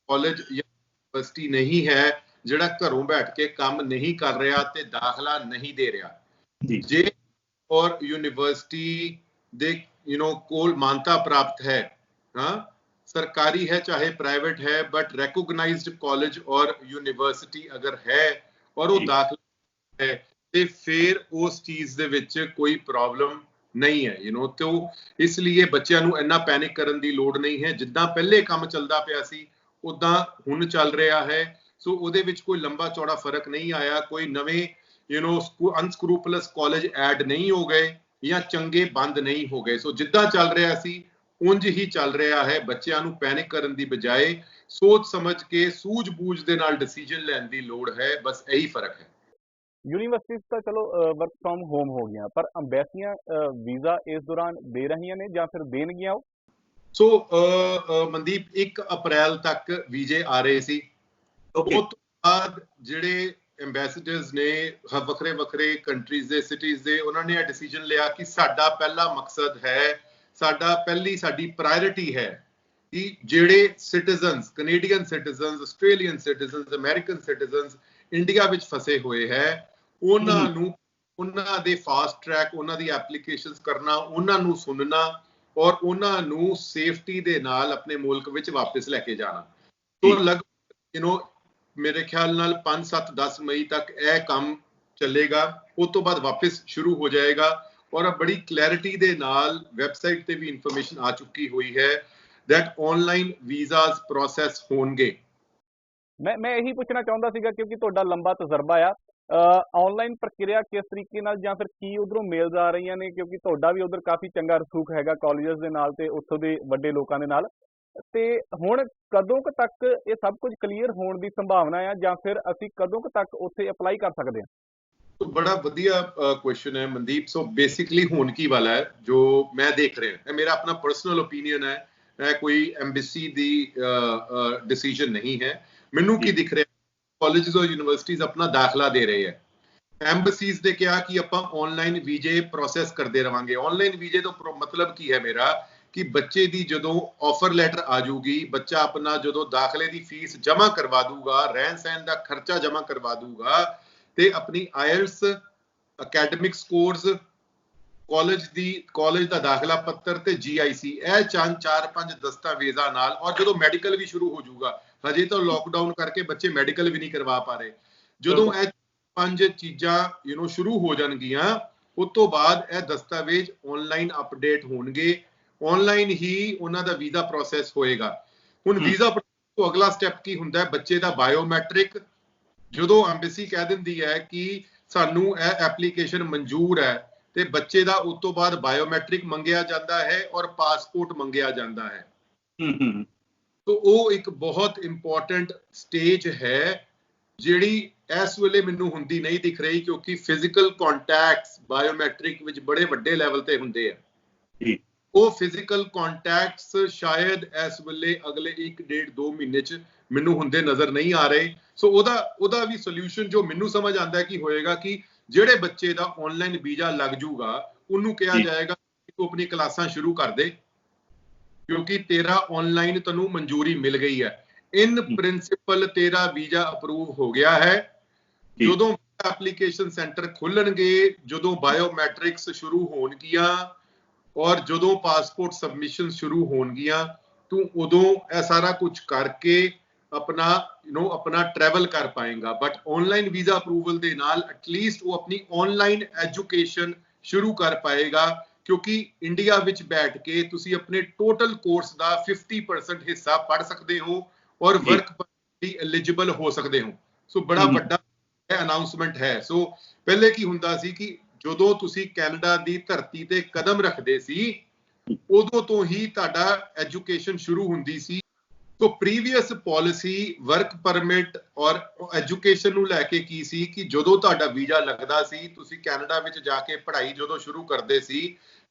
ਕਾਲਜ ਜਾਂ ਯੂਨੀਵਰਸਿਟੀ ਨਹੀਂ ਹੈ ਜਿਹੜਾ ਘਰੋਂ ਬੈਠ ਕੇ ਕੰਮ ਨਹੀਂ ਕਰ ਰਿਹਾ ਤੇ ਦਾਖਲਾ ਨਹੀਂ ਦੇ ਰਿਹਾ। ਜੇ ਔਰ ਯੂਨੀਵਰਸਿਟੀ ਦੇ ਕੋਲ ਮਾਨਤਾ ਪ੍ਰਾਪਤ ਹੈ, ਹਾਂ ਸਰਕਾਰੀ ਹੈ ਚਾਹੇ ਪ੍ਰਾइवेट है, बट रिकॉग्नाइज्ड कॉलेज और यूनिवर्सिटी अगर है और वो दाखला है ਤੇ ਫਿਰ ਉਸ ਚੀਜ਼ ਦੇ ਵਿੱਚ ਕੋਈ ਪ੍ਰੋਬਲਮ ਨਹੀਂ ਹੈ। ਤੇ ਇਸ ਲਈ ਬੱਚਿਆਂ ਨੂੰ ਇੰਨਾ ਪੈਨਿਕ ਕਰਨ ਦੀ ਲੋੜ ਨਹੀਂ ਹੈ। ਜਿੱਦਾਂ ਪਹਿਲੇ ਕੰਮ ਚੱਲਦਾ ਪਿਆ ਸੀ ਉਦਾਂ ਹੁਣ ਚੱਲ ਰਿਹਾ ਹੈ। ਸੋ ਉਹਦੇ ਵਿੱਚ ਕੋਈ ਲੰਬਾ ਚੌੜਾ ਫਰਕ ਨਹੀਂ ਆਇਆ, ਕੋਈ ਨਵੇਂ ਅਨਸਕਰੂਪਲਸ ਕਾਲਜ ਐਡ ਨਹੀਂ ਹੋ ਗਏ ਜਾਂ ਚੰਗੇ ਬੰਦ ਨਹੀਂ ਹੋ ਗਏ। ਸੋ ਜਿੱਦਾਂ ਚੱਲ ਰਿਹਾ ਸੀ ਉਂਝ ਹੀ ਚੱਲ ਰਿਹਾ ਹੈ। ਬੱਚਿਆਂ ਨੂੰ ਪੈਨਿਕ ਕਰਨ ਦੀ ਬਜਾਏ ਸੋਚ ਸਮਝ ਕੇ ਸੂਝ-ਬੂਝ ਦੇ ਨਾਲ ਡਿਸੀਜਨ ਲੈਣ ਦੀ ਲੋੜ ਹੈ। ਬਸ ਇਹੀ ਫਰਕ ਹੈ। ਯੂਨੀਵਰਸਿਟੀਜ਼ ਤਾਂ ਚਲੋ ਵਰਕ ਫਰੋਮ ਹੋਮ ਹੋ ਗਈਆਂ, ਪਰ ਅੰਬੈਸੀਆਂ ਵੀਜ਼ਾ ਇਸ ਦੌਰਾਨ ਦੇ ਰਹੀਆਂ ਨੇ ਜਾਂ ਫਿਰ ਦੇਣਗੀਆਂ ਉਹ? ਸੋ ਮਨਦੀਪ 1 ਅਪ੍ਰੈਲ ਤੱਕ ਵੀਜ਼ੇ ਆ ਰਹੇ ਸੀ। ਉਸ ਤੋਂ ਬਾਅਦ ਜਿਹੜੇ ਐਂਬੈਸਡਰਸ ਨੇ ਵੱਖਰੇ ਕੰਟਰੀਜ਼ ਦੇ ਸਿਟੀਜ਼ ਦੇ, ਉਹਨਾਂ ਨੇ ਇਹ ਡਿਸੀਜਨ ਲਿਆ ਕਿ ਸਾਡਾ ਪਹਿਲਾ ਮਕਸਦ ਹੈ, ਸਾਡੀ ਪ੍ਰਾਇੋਰਟੀ ਹੈ ਕਿ ਜਿਹੜੇ citizens, Canadian citizens, Australian citizens, American citizens India ਵਿੱਚ ਫਸੇ ਹੋਏ ਹੈ ਉਹਨਾਂ ਨੂੰ, ਉਹਨਾਂ ਦੇ ਫਾਸਟ ਟਰੈਕ, ਉਹਨਾਂ ਦੀ ਐਪਲੀਕੇਸ਼ਨਸ ਕਰਨਾ, ਉਹਨਾਂ ਨੂੰ ਸੁਣਨਾ ਔਰ ਉਹਨਾਂ ਨੂੰ ਸੇਫਟੀ ਦੇ ਨਾਲ ਆਪਣੇ ਮੁਲਕ ਵਿੱਚ ਵਾਪਸ ਲੈ ਕੇ ਜਾਣਾ। ਸੋ ਮੇਰੇ ਖਿਆਲ ਨਾਲ 5 7 10 ਮਈ ਤੱਕ ਇਹ ਕੰਮ ਚੱਲੇਗਾ। ਉਸ ਤੋਂ ਬਾਅਦ ਵਾਪਸ ਸ਼ੁਰੂ ਹੋ ਜਾਏਗਾ ਔਰ ਬੜੀ ਕਲੈਰਿਟੀ ਦੇ ਨਾਲ ਵੈਬਸਾਈਟ ਤੇ ਵੀ ਇਨਫੋਰਮੇਸ਼ਨ ਆ ਚੁੱਕੀ ਹੋਈ ਹੈ that ਆਨਲਾਈਨ ਵੀਜ਼ਾਸ ਪ੍ਰੋਸੈਸ ਹੋਣਗੇ। ਮੈਂ ਇਹੀ ਪੁੱਛਣਾ ਚਾਹੁੰਦਾ ਸੀਗਾ ਕਿਉਂਕਿ ਤੁਹਾਡਾ ਲੰਬਾ ਤਜਰਬਾ ਆ ਆਨਲਾਈਨ ਪ੍ਰਕਿਰਿਆ ਕਿਸ ਤਰੀਕੇ ਨਾਲ ਜਾਂ ਫਿਰ ਕੀ ਉਧਰੋਂ ਮੇਲਸ ਆ ਰਹੀਆਂ ਨੇ ਕਿਉਂਕਿ ਤੁਹਾਡਾ ਵੀ ਉਧਰ ਕਾਫੀ ਚੰਗਾ ਰਸੂਖ ਹੈਗਾ ਕਾਲਜਸ ਦੇ ਨਾਲ ਤੇ ਉੱਥੋਂ ਦੇ ਵੱਡੇ ਲੋਕਾਂ ਦੇ ਨਾਲ ਤੇ ਹੁਣ ਕਦੋਂ ਕੁ ਤੱਕ ਇਹ ਸਭ ਕੁਝ ਕਲੀਅਰ ਹੋਣ ਦੀ ਸੰਭਾਵਨਾ ਆ ਜਾਂ ਫਿਰ ਅਸੀਂ ਕਦੋਂ ਕੁ ਤੱਕ ਉੱਥੇ ਅਪਲਾਈ ਕਰ ਸਕਦੇ ਹਾਂ? तो बड़ा बढ़िया क्वेश्चन है मनदीप। सो बेसिकली होने की वाला है जो मैं देख रहे हैं, मेरा अपना पर्सनल ओपिनियन है, कोई एम्बेसी दी डिसीजन नहीं है। मैनू की दिख रहा है कॉलेजेस और यूनिवर्सिटीज अपना दाखला दे रहे हैं। एम्बेसीज ने क्या कि ਆਪਾਂ ऑनलाइन वीजे प्रोसेस करते रहांगे। ऑनलाइन वीजे तो मतलब की है मेरा कि बच्चे दी जदों ऑफर लैटर आ जाऊगी, बच्चा अपना जदों दाखले दी फीस जमा करवा दूगा, रहन सहन दा खर्चा जमा करवा दूगा ਤੇ ਆਪਣੀ ਆਇਲਸ ਅਕੈਡਮਿਕ ਸਕੋਰਸ ਕਾਲਜ ਦਾ ਦਾਖਲਾ ਪੱਤਰ ਤੇ GIC ਇਹ 4-5 ਦਸਤਾਵੇਜ਼ਾਂ ਨਾਲ ਔਰ ਜਦੋਂ ਮੈਡੀਕਲ ਵੀ ਸ਼ੁਰੂ ਹੋ ਜਾਊਗਾ, ਹਜੇ ਤਾਂ ਲੋਕਡਾਊਨ ਕਰਕੇ ਬੱਚੇ ਮੈਡੀਕਲ ਵੀ ਨਹੀਂ ਕਰਵਾ ਪਾ ਰਹੇ, ਜਦੋਂ ਇਹ 5 ਚੀਜ਼ਾਂ ਸ਼ੁਰੂ ਹੋ ਜਾਣਗੀਆਂ ਉਸ ਤੋਂ ਬਾਅਦ ਇਹ ਦਸਤਾਵੇਜ਼ ਆਨਲਾਈਨ ਅਪਡੇਟ ਹੋਣਗੇ, ਆਨਲਾਈਨ ਹੀ ਉਹਨਾਂ ਦਾ ਵੀਜ਼ਾ ਪ੍ਰੋਸੈਸ ਹੋਏਗਾ। ਹੁਣ ਵੀਜ਼ਾ ਤੋਂ ਅਗਲਾ ਸਟੈਪ ਕੀ ਹੁੰਦਾ ਹੈ? ਬੱਚੇ ਦਾ ਬਾਇਓਮੈਟ੍ਰਿਕ। ਜਦੋਂ ਐਮਬੈਸੀ ਕਹਿ ਦਿੰਦੀ ਹੈ ਕਿ ਸਾਨੂੰ ਇਹ ਐਪਲੀਕੇਸ਼ਨ ਮਨਜ਼ੂਰ ਹੈ ਤੇ ਬੱਚੇ ਦਾ ਉਸ ਤੋਂ ਬਾਅਦ ਬਾਇਓਮੈਟ੍ਰਿਕ ਮੰਗਿਆ ਜਾਂਦਾ ਹੈ ਔਰ ਪਾਸਪੋਰਟ ਮੰਗਿਆ ਜਾਂਦਾ ਹੈ। तो ਉਹ ਇੱਕ ਬਹੁਤ ਇੰਪੋਰਟੈਂਟ ਸਟੇਜ ਹੈ ਜਿਹੜੀ ਇਸ ਵੇਲੇ ਮੈਨੂੰ ਹੁੰਦੀ ਨਹੀਂ ਦਿਖ ਰਹੀ ਕਿਉਂਕਿ ਫਿਜ਼ੀਕਲ ਕੰਟੈਕਟਸ ਬਾਇਓਮੈਟ੍ਰਿਕ ਵਿੱਚ ਬੜੇ ਵੱਡੇ ਲੈਵਲ ਤੇ ਹੁੰਦੇ ਆ। ਉਹ ਫਿਜ਼ੀਕਲ ਕੰਟੈਕਟਸ ਸ਼ਾਇਦ ਇਸ ਵੇਲੇ ਅਗਲੇ 1-1.5-2 ਮਹੀਨੇ ਚ ਮੈਨੂੰ ਹੁੰਦੇ ਨਜ਼ਰ ਨਹੀਂ ਆ ਰਹੇ। ਸੋ ਉਹਦਾ ਵੀ ਸੋਲੂਸ਼ਨ ਜੋ ਮੈਨੂੰ ਸਮਝ ਆਉਂਦਾ ਕੀ ਹੋਏਗਾ ਕਿ ਜਿਹੜੇ ਬੱਚੇ ਦਾ ਆਨਲਾਈਨ ਵੀਜ਼ਾ ਲੱਗ ਜੂਗਾ ਉਹਨੂੰ ਕਿਹਾ ਜਾਏਗਾ ਕਿ ਤੂੰ ਆਪਣੀ ਕਲਾਸਾਂ ਸ਼ੁਰੂ ਕਰ ਦੇ ਕਿਉਂਕਿ ਤੇਰਾ ਆਨਲਾਈਨ ਤੈਨੂੰ ਮਨਜ਼ੂਰੀ ਮਿਲ ਗਈ ਹੈ। ਇਨ ਪ੍ਰਿੰਸੀਪਲ ਤੇਰਾ ਵੀਜ਼ਾ ਅਪਰੂਵ ਹੋ ਗਿਆ ਹੈ। ਜਦੋਂ ਐਪਲੀਕੇਸ਼ਨ ਸੈਂਟਰ ਖੁੱਲਣਗੇ, ਜਦੋਂ ਬਾਇਓਮੈਟ੍ਰਿਕਸ ਸ਼ੁਰੂ ਹੋਣਗੀਆਂ ਔਰ ਜਦੋਂ ਪਾਸਪੋਰਟ ਸਬਮਿਸ਼ਨ ਸ਼ੁਰੂ ਹੋਣਗੀਆਂ ਤੂੰ ਉਦੋਂ ਇਹ ਸਾਰਾ ਕੁਝ ਕਰਕੇ ਆਪਣਾ ਟਰੈਵਲ ਕਰ ਪਾਏਗਾ। ਬਟ ਆਨਲਾਈਨ ਵੀਜ਼ਾ ਅਪਰੂਵਲ ਦੇ ਨਾਲ ਐਟਲੀਸਟ ਉਹ ਆਪਣੀ ਆਨਲਾਈਨ ਐਜੂਕੇਸ਼ਨ ਸ਼ੁਰੂ ਕਰ ਪਾਏਗਾ ਕਿਉਂਕਿ ਇੰਡੀਆ ਵਿੱਚ ਬੈਠ ਕੇ ਤੁਸੀਂ ਆਪਣੇ ਟੋਟਲ ਕੋਰਸ ਦਾ 50% ਹਿੱਸਾ ਪੜ੍ਹ ਸਕਦੇ ਹੋ ਔਰ ਵਰਕ ਲਈ ਐਲੀਜੀਬਲ ਹੋ ਸਕਦੇ ਹੋ। ਸੋ ਬੜਾ ਵੱਡਾ ਅਨਾਉਂਸਮੈਂਟ ਹੈ। ਸੋ ਪਹਿਲੇ ਕੀ ਹੁੰਦਾ ਸੀ ਕਿ ਜਦੋਂ ਤੁਸੀਂ ਕੈਨੇਡਾ ਦੀ ਧਰਤੀ ਤੇ ਕਦਮ ਰੱਖਦੇ ਸੀ ਉਦੋਂ ਤੋਂ ਹੀ ਤੁਹਾਡਾ ਐਜੂਕੇਸ਼ਨ ਸ਼ੁਰੂ ਹੁੰਦੀ ਸੀ। तो प्रीवियस पॉलिसी वर्क परमिट और एजुकेशन ਨੂੰ ਲੈ ਕੇ ਕੀ ਸੀ ਕਿ ਜਦੋਂ ਤੁਹਾਡਾ ਵੀਜ਼ਾ ਲੱਗਦਾ ਸੀ ਤੁਸੀਂ ਕੈਨੇਡਾ ਵਿੱਚ ਜਾ ਕੇ ਪੜ੍ਹਾਈ ਜਦੋਂ ਸ਼ੁਰੂ ਕਰਦੇ ਸੀ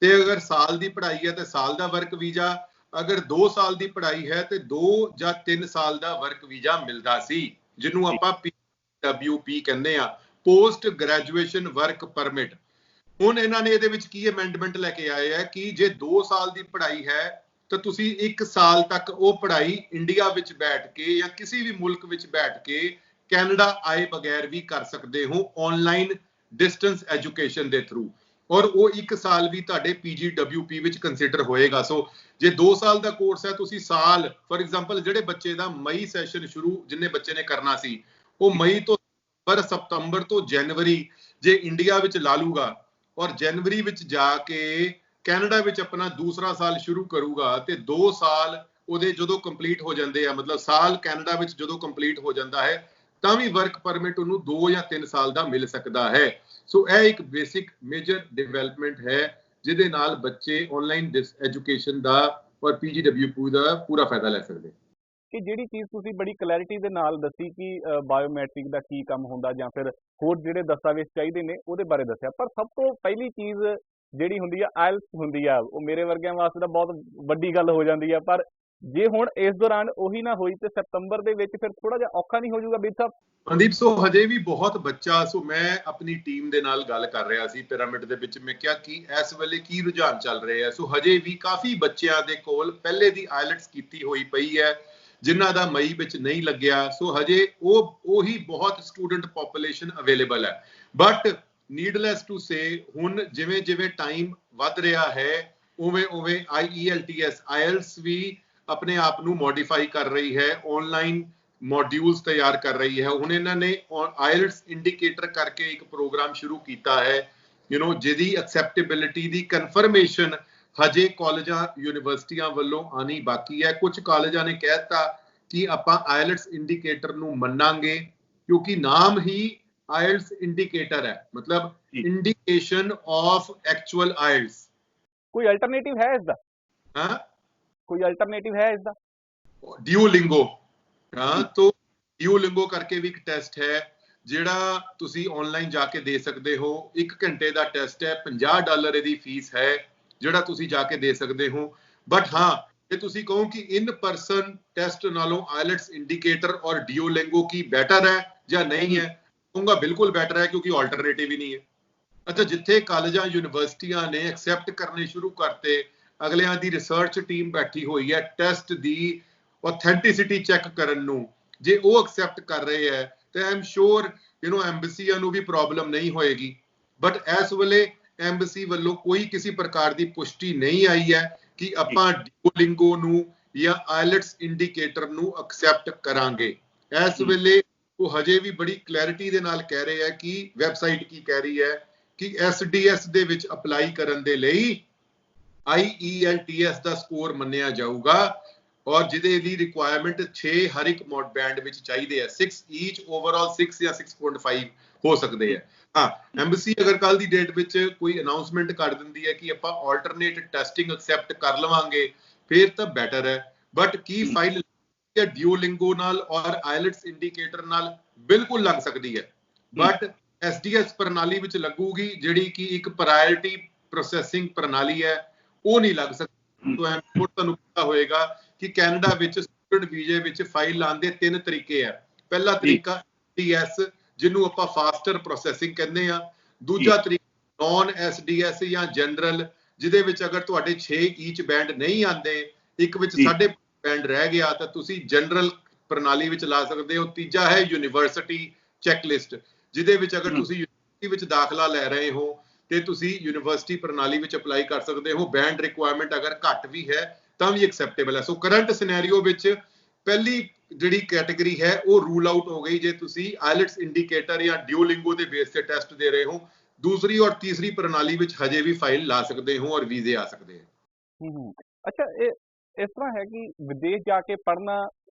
ਤੇ ਅਗਰ ਸਾਲ ਦੀ ਪੜ੍ਹਾਈ ਹੈ ਤੇ ਸਾਲ ਦਾ ਵਰਕ ਵੀਜ਼ਾ, ਅਗਰ 2 ਸਾਲ ਦੀ ਪੜ੍ਹਾਈ ਹੈ ਤੇ 2 ਜਾਂ 3 ਸਾਲ ਦਾ ਵਰਕ ਵੀਜ਼ਾ ਮਿਲਦਾ ਸੀ ਜਿਹਨੂੰ ਆਪਾਂ PWP ਕਹਿੰਦੇ ਆ, ਪੋਸਟ ਗ੍ਰੈਜੂਏਸ਼ਨ ਵਰਕ ਪਰਮਿਟ। ਹੁਣ ਇਹਨਾਂ ਨੇ ਇਹਦੇ ਵਿੱਚ ਕੀ ਅਮੈਂਡਮੈਂਟ ਲੈ ਕੇ ਆਏ ਆ ਕਿ ਜੇ 2 ਸਾਲ ਦੀ ਪੜ੍ਹਾਈ ਹੈ ਤਾਂ ਤੁਸੀਂ 1 ਸਾਲ ਤੱਕ ਉਹ ਪੜ੍ਹਾਈ ਇੰਡੀਆ ਵਿੱਚ ਬੈਠ ਕੇ ਜਾਂ ਕਿਸੇ ਵੀ ਮੁਲਕ ਵਿੱਚ ਬੈਠ ਕੇ ਕੈਨੇਡਾ ਆਏ ਬਗੈਰ ਵੀ ਕਰ ਸਕਦੇ ਹੋ ਆਨਲਾਈਨ ਡਿਸਟੈਂਸ ਐਜੂਕੇਸ਼ਨ ਦੇ ਥਰੂ ਔਰ ਉਹ 1 ਸਾਲ ਵੀ ਤੁਹਾਡੇ PGWP ਵਿੱਚ ਕੰਸੀਡਰ ਹੋਏਗਾ। ਸੋ ਜੇ 2 ਸਾਲ ਦਾ ਕੋਰਸ ਹੈ ਤੁਸੀਂ ਸਾਲ ਫॉर ਐਗਜ਼ਾਮਪਲ ਜਿਹੜੇ ਬੱਚੇ ਦਾ ਮਈ ਸੈਸ਼ਨ ਸ਼ੁਰੂ ਜਿੰਨੇ ਬੱਚੇ ਨੇ ਕਰਨਾ ਸੀ ਉਹ ਮਈ ਤੋਂ ਸਤੰਬਰ ਤੋਂ ਜਨਵਰੀ ਜੇ ਇੰਡੀਆ ਵਿੱਚ ਲਾ ਲੂਗਾ ਔਰ ਜਨਵਰੀ ਵਿੱਚ ਜਾ ਕੇ ਕੈਨੇਡਾ ਵਿੱਚ ਆਪਣਾ ਦੂਸਰਾ ਸਾਲ ਸ਼ੁਰੂ ਕਰੂਗਾ ਤੇ 2 ਸਾਲ ਉਹਦੇ ਜਦੋਂ ਕੰਪਲੀਟ ਹੋ ਜਾਂਦੇ ਆ, ਮਤਲਬ ਸਾਲ ਕੈਨੇਡਾ ਵਿੱਚ ਜਦੋਂ ਕੰਪਲੀਟ ਹੋ ਜਾਂਦਾ ਹੈ ਤਾਂ ਵੀ ਵਰਕ ਪਰਮਿਟ ਉਹਨੂੰ 2 ਜਾਂ 3 ਸਾਲ ਦਾ ਮਿਲ ਸਕਦਾ ਹੈ। ਸੋ ਇਹ ਇੱਕ ਬੇਸਿਕ ਮੇਜਰ ਡਿਵੈਲਪਮੈਂਟ ਹੈ ਜਿਹਦੇ ਨਾਲ ਬੱਚੇ ਆਨਲਾਈਨ ਐਜੂਕੇਸ਼ਨ ਦਾ ਔਰ PGWP ਦਾ ਪੂਰਾ ਫਾਇਦਾ ਲੈ ਸਕਦੇ। ਕਿ ਜਿਹੜੀ ਚੀਜ਼ ਤੁਸੀਂ ਬੜੀ ਕਲੈਰਿਟੀ ਦੇ ਨਾਲ ਦੱਸੀ ਕਿ ਬਾਇਓਮੈਟ੍ਰਿਕ ਦਾ ਕੀ ਕੰਮ ਹੁੰਦਾ ਜਾਂ ਫਿਰ ਹੋਰ ਜਿਹੜੇ ਦਸਤਾਵੇਜ਼ ਚਾਹੀਦੇ ਨੇ ਉਹਦੇ ਬਾਰੇ ਦੱਸਿਆ, ਪਰ ਸਭ ਤੋਂ ਪਹਿਲੀ ਚੀਜ਼ ਜਿਹੜੀ ਹੁੰਦੀ ਆ ਆਇਲਸ ਹੁੰਦੀ ਆ, ਉਹ ਮੇਰੇ ਵਰਗਿਆਂ ਵਾਸਤੇ ਤਾਂ ਬਹੁਤ ਵੱਡੀ ਗੱਲ ਹੋ ਜਾਂਦੀ ਆ। ਪਰ ਜੇ ਹੁਣ ਇਸ ਦੌਰਾਨ ਉਹੀ ਨਾ ਹੋਈ ਤੇ ਸਤੰਬਰ ਦੇ ਵਿੱਚ ਫਿਰ ਥੋੜਾ ਜਿਹਾ ਔਖਾ ਨਹੀਂ ਹੋ ਜਾਊਗਾ ਬੀਰ ਸਾਹਿਬ? ਮਨਦੀਪ, ਸੋ ਹਜੇ ਵੀ ਬਹੁਤ ਬੱਚਾ, ਸੋ ਮੈਂ ਆਪਣੀ ਟੀਮ ਦੇ ਨਾਲ ਗੱਲ ਕਰ ਰਿਹਾ ਸੀ ਪਿਰਾਮਿਡ ਦੇ ਵਿੱਚ, ਮੈਂ ਕਿਹਾ ਕਿ ਇਸ ਵੇਲੇ ਕੀ ਰੁਝਾਨ ਚੱਲ ਰਿਹਾ। ਸੋ ਹਜੇ ਵੀ ਕਾਫੀ ਬੱਚਿਆਂ ਦੇ ਕੋਲ ਪਹਿਲੇ ਦੀ ਆਇਲਟਸ ਕੀਤੀ ਹੋਈ ਪਈ ਹੈ ਜਿਨ੍ਹਾਂ ਦਾ ਮਈ ਵਿੱਚ ਨਹੀਂ ਲੱਗਿਆ। ਸੋ ਹਜੇ ਉਹੀ ਬਹੁਤ ਸਟੂਡੈਂਟ ਪੋਪੂਲੇਸ਼ਨ ਅਵੇਲੇਬਲ ਹੈ। ਬਟ ਨੀਡਲੈਸ ਟੂ ਸੇ ਹੁਣ ਜਿਵੇਂ ਜਿਵੇਂ ਟਾਈਮ ਵੱਧ ਰਿਹਾ ਹੈ ਉਵੇਂ IELTS ਆਇਲਸ ਵੀ ਆਪਣੇ ਆਪ ਨੂੰ ਮੋਡੀਫਾਈ ਕਰ ਰਹੀ ਹੈ, ਆਨਲਾਈਨ ਮੋਡਿਊਲਸ ਤਿਆਰ ਕਰ ਰਹੀ ਹੈ। ਹੁਣ ਇਹਨਾਂ ਨੇ ਆਇਲਟਸ ਇੰਡੀਕੇਟਰ ਕਰਕੇ ਇੱਕ ਪ੍ਰੋਗਰਾਮ ਸ਼ੁਰੂ ਕੀਤਾ ਹੈ ਜਿਹਦੀ ਐਕਸੈਪਟੇਬਿਲਿਟੀ ਦੀ ਕਨਫਰਮੇਸ਼ਨ ਹਜੇ ਕਾਲਜਾਂ ਯੂਨੀਵਰਸਿਟੀਆਂ ਵੱਲੋਂ ਆਣੀ ਬਾਕੀ ਹੈ। ਕੁਝ ਕਾਲਜਾਂ ਨੇ ਕਹਿ ਦਿੱਤਾ ਕਿ ਆਪਾਂ ਆਇਲਟਸ ਇੰਡੀਕੇਟਰ ਨੂੰ ਮੰਨਾਂਗੇ, ਕਿਉਂਕਿ ਨਾਮ ਹੀ ਆਇਲਟਸ ਇੰਡੀਕੇਟਰ ਹੈ, मतलब इंडिकेशन ऑफ एक्चुअल आइल्स। कोई अल्टरनेटिव है इसका? हाँ, कोई अल्टरनेटिव है इसका? ਡਿਊਲਿੰਗੋ। हाँ, तो ਡਿਊਲਿੰਗੋ ਕਰਕੇ ਵੀ ਇੱਕ ਟੈਸਟ ਹੈ ਜਿਹੜਾ ਤੁਸੀਂ ਆਨਲਾਈਨ ਜਾ ਕੇ ਦੇ ਸਕਦੇ ਹੋ। 1 ਘੰਟੇ ਦਾ ਟੈਸਟ ਹੈ, $50 ਇਹਦੀ ਫੀਸ ਹੈ ਜਿਹੜਾ ਤੁਸੀਂ ਜਾ ਕੇ ਦੇ ਸਕਦੇ ਹੋ। ਬਟ ਹਾਂ, ਜੇ ਤੁਸੀਂ ਕਹੋ ਕਿ ਇਨ ਪਰਸਨ ਟੈਸਟ ਨਾਲੋਂ ਆਇਲਟਸ ਇੰਡੀਕੇਟਰ ਔਰ ਡਿਊਲਿੰਗੋ ਕੀ ਬੈਟਰ ਹੈ ਜਾਂ ਨਹੀਂ ਹੈ, ਕਹੂੰਗਾ ਬਿਲਕੁਲ ਬੈਟਰ ਹੈ, ਕਿਉਂਕਿ ਆਲਟਰਨੇਟਿਵ ਹੀ ਨਹੀਂ ਹੈ। ਅੱਛਾ, ਜਿੱਥੇ ਕਾਲਜਾਂ ਯੂਨੀਵਰਸਿਟੀਆਂ ਨੇ ਐਕਸੈਪਟ ਕਰਨੇ ਸ਼ੁਰੂ ਕਰਤੇ, ਅਗਲਿਆਂ ਦੀ ਰਿਸਰਚ ਟੀਮ ਬੈਠੀ ਹੋਈ ਹੈ ਟੈਸਟ ਦੀ ਆਥੈਂਟਿਸਿਟੀ ਚੈੱਕ ਕਰਨ ਨੂੰ, ਜੇ ਉਹ ਐਕਸੈਪਟ ਕਰ ਰਹੇ ਹੈ ਤੇ ਆਈ ਐਮ ਸ਼ੋਰ ਐਮਬੈਸੀਆਂ ਨੂੰ ਵੀ ਪ੍ਰੋਬਲਮ ਨਹੀਂ ਹੋਏਗੀ। ਬਟ ਇਸ ਵੇਲੇ ਐਮਬੈਸੀ ਵੱਲੋਂ ਕੋਈ ਕਿਸੇ ਪ੍ਰਕਾਰ ਦੀ ਪੁਸ਼ਟੀ ਨਹੀਂ ਆਈ ਹੈ ਕਿ ਆਪਾਂ ਡਿਊਲਿੰਗੋ ਨੂੰ ਜਾਂ ਆਇਲਟਸ ਇੰਡੀਕੇਟਰ ਨੂੰ ਐਕਸੈਪਟ ਕਰਾਂਗੇ। ਇਸ ਵੇਲੇ ਉਹ ਹਜੇ ਵੀ ਬੜੀ ਕਲੈਰਿਟੀ ਦੇ ਨਾਲ ਕਹਿ ਰਹੇ ਹੈ ਕਿ ਵੈਬਸਾਈਟ ਕੀ ਕਹਿ ਰਹੀ ਹੈ ਕਿ SDS ਦੇ ਵਿੱਚ ਅਪਲਾਈ ਕਰਨ ਦੇ ਲਈ IELTS ਦਾ ਸਕੋਰ ਮੰਨਿਆ ਜਾਊਗਾ, ਔਰ ਜਿਹਦੇ ਲਈ ਰਿਕੁਆਇਰਮੈਂਟ 6 ਹਰ ਇੱਕ ਮੋਡ ਬੈਂਡ ਵਿੱਚ ਚਾਹੀਦੇ ਆ, 6 ਈਚ, ਓਵਰਆਲ 6 ਜਾਂ 6.5 ਹੋ ਸਕਦੇ ਆ। ਹਾਂ, ਐਮਬੈਸੀ ਅਗਰ ਕੱਲ ਦੀ ਡੇਟ ਵਿੱਚ ਕੋਈ ਅਨਾਉਂਸਮੈਂਟ ਕਰ ਦਿੰਦੀ ਹੈ ਕਿ ਆਪਾਂ ਆਲਟਰਨੇਟ ਟੈਸਟਿੰਗ ਐਕਸੈਪਟ ਕਰ ਲਵਾਂਗੇ, ਫਿਰ ਤਾਂ ਬੈਟਰ ਹੈ। ਬਟ ਕੀ ਫਾਈਲ ਡਿਊਲਿੰਗੋ ਨਾਲ ਔਰ ਆਇਲਟਸ ਇੰਡੀਕੇਟਰ ਨਾਲ ਬਿਲਕੁਲ ਲੱਗ ਸਕਦੀ ਹੈ, ਬਟ SDS ਪ੍ਰਣਾਲੀ ਵਿੱਚ ਲੱਗੂਗੀ ਜਿਹੜੀ ਕਿ ਇੱਕ ਪ੍ਰਾਇੋਰਟੀ ਪ੍ਰੋਸੈਸਿੰਗ ਪ੍ਰਣਾਲੀ ਹੈ, ਉਹ ਨਹੀਂ ਲੱਗ ਸਕਦੀ। ਤੁਹਾਨੂੰ ਪਤਾ ਹੋਏਗਾ ਕਿ ਕੈਨੇਡਾ ਵਿੱਚ ਸਟੂਡੈਂਟ ਵੀਜ਼ੇ ਵਿੱਚ ਫਾਈਲ ਲਾਉਣ ਦੇ 3 ਤਰੀਕੇ ਆ। ਪਹਿਲਾ ਤਰੀਕਾ SDS, ਜਿਹਨੂੰ ਆਪਾਂ ਫਾਸਟਰ ਪ੍ਰੋਸੈਸਿੰਗ ਕਹਿੰਦੇ ਆ। ਦੂਜਾ ਤਰੀਕਾ ਨੌਨ SDS ਜਾਂ ਜਨਰਲ, ਜਿਹਦੇ ਵਿੱਚ ਅਗਰ ਤੁਹਾਡੇ 6 ਈਚ ਬੈਂਡ ਨਹੀਂ ਆਉਂਦੇ, ਇੱਕ ਵਿੱਚ 5.5 ਬੈਂਡ ਰਹਿ ਗਿਆ, ਤਾਂ ਤੁਸੀਂ ਜਨਰਲ ਪ੍ਰਣਾਲੀ ਵਿੱਚ ਲਾ ਸਕਦੇ ਹੋ। ਤੀਜਾ ਹੈ ਯੂਨੀਵਰਸਿਟੀ ਚੈੱਕਲਿਸਟ, ਜਿਹਦੇ ਵਿੱਚ ਅਗਰ ਤੁਸੀਂ ਯੂਨੀਵਰਸਿਟੀ ਵਿੱਚ ਦਾਖਲਾ ਲੈ ਰਹੇ ਹੋ ਤੇ ਤੁਸੀਂ ਯੂਨੀਵਰਸਿਟੀ ਪ੍ਰਣਾਲੀ ਵਿੱਚ ਅਪਲਾਈ ਕਰ ਸਕਦੇ ਹੋ। ਬੈਂਡ ਰਿਕੁਆਇਰਮੈਂਟ ਅਗਰ ਘੱਟ ਵੀ ਹੈ ਤਾਂ ਵੀ ਐਕਸੈਪਟੇਬਲ ਹੈ। ਸੋ ਕਰੰਟ ਸਿਨੈਰੀਓ ਵਿੱਚ ਪਹਿਲੀ ਜਿਹੜੀ ਕੈਟੇਗਰੀ ਹੈ ਉਹ ਰੂਲ ਆਊਟ ਹੋ ਗਈ ਜੇ ਤੁਸੀਂ ਆਇਲਟਸ ਇੰਡੀਕੇਟਰ ਜਾਂ ਡਿਊਲਿੰਗੋ ਦੇ ਬੇਸ ਤੇ ਟੈਸਟ ਦੇ ਰਹੇ ਹੋ। ਦੂਸਰੀ ਔਰ ਤੀਸਰੀ ਪ੍ਰਣਾਲੀ ਵਿੱਚ ਹਜੇ ਵੀ ਫਾਈਲ ਲਾ ਸਕਦੇ ਹੋ ਔਰ ਵੀਜ਼ੇ ਆ ਸਕਦੇ ਹਨ। ਅੱਛਾ, ਇਹ ਇਸ ਤਰ੍ਹਾਂ ਹੈ ਕਿ ਵਿਦੇਸ਼ ਜਾ ਕੇ ਪੜ੍ਹਨਾ,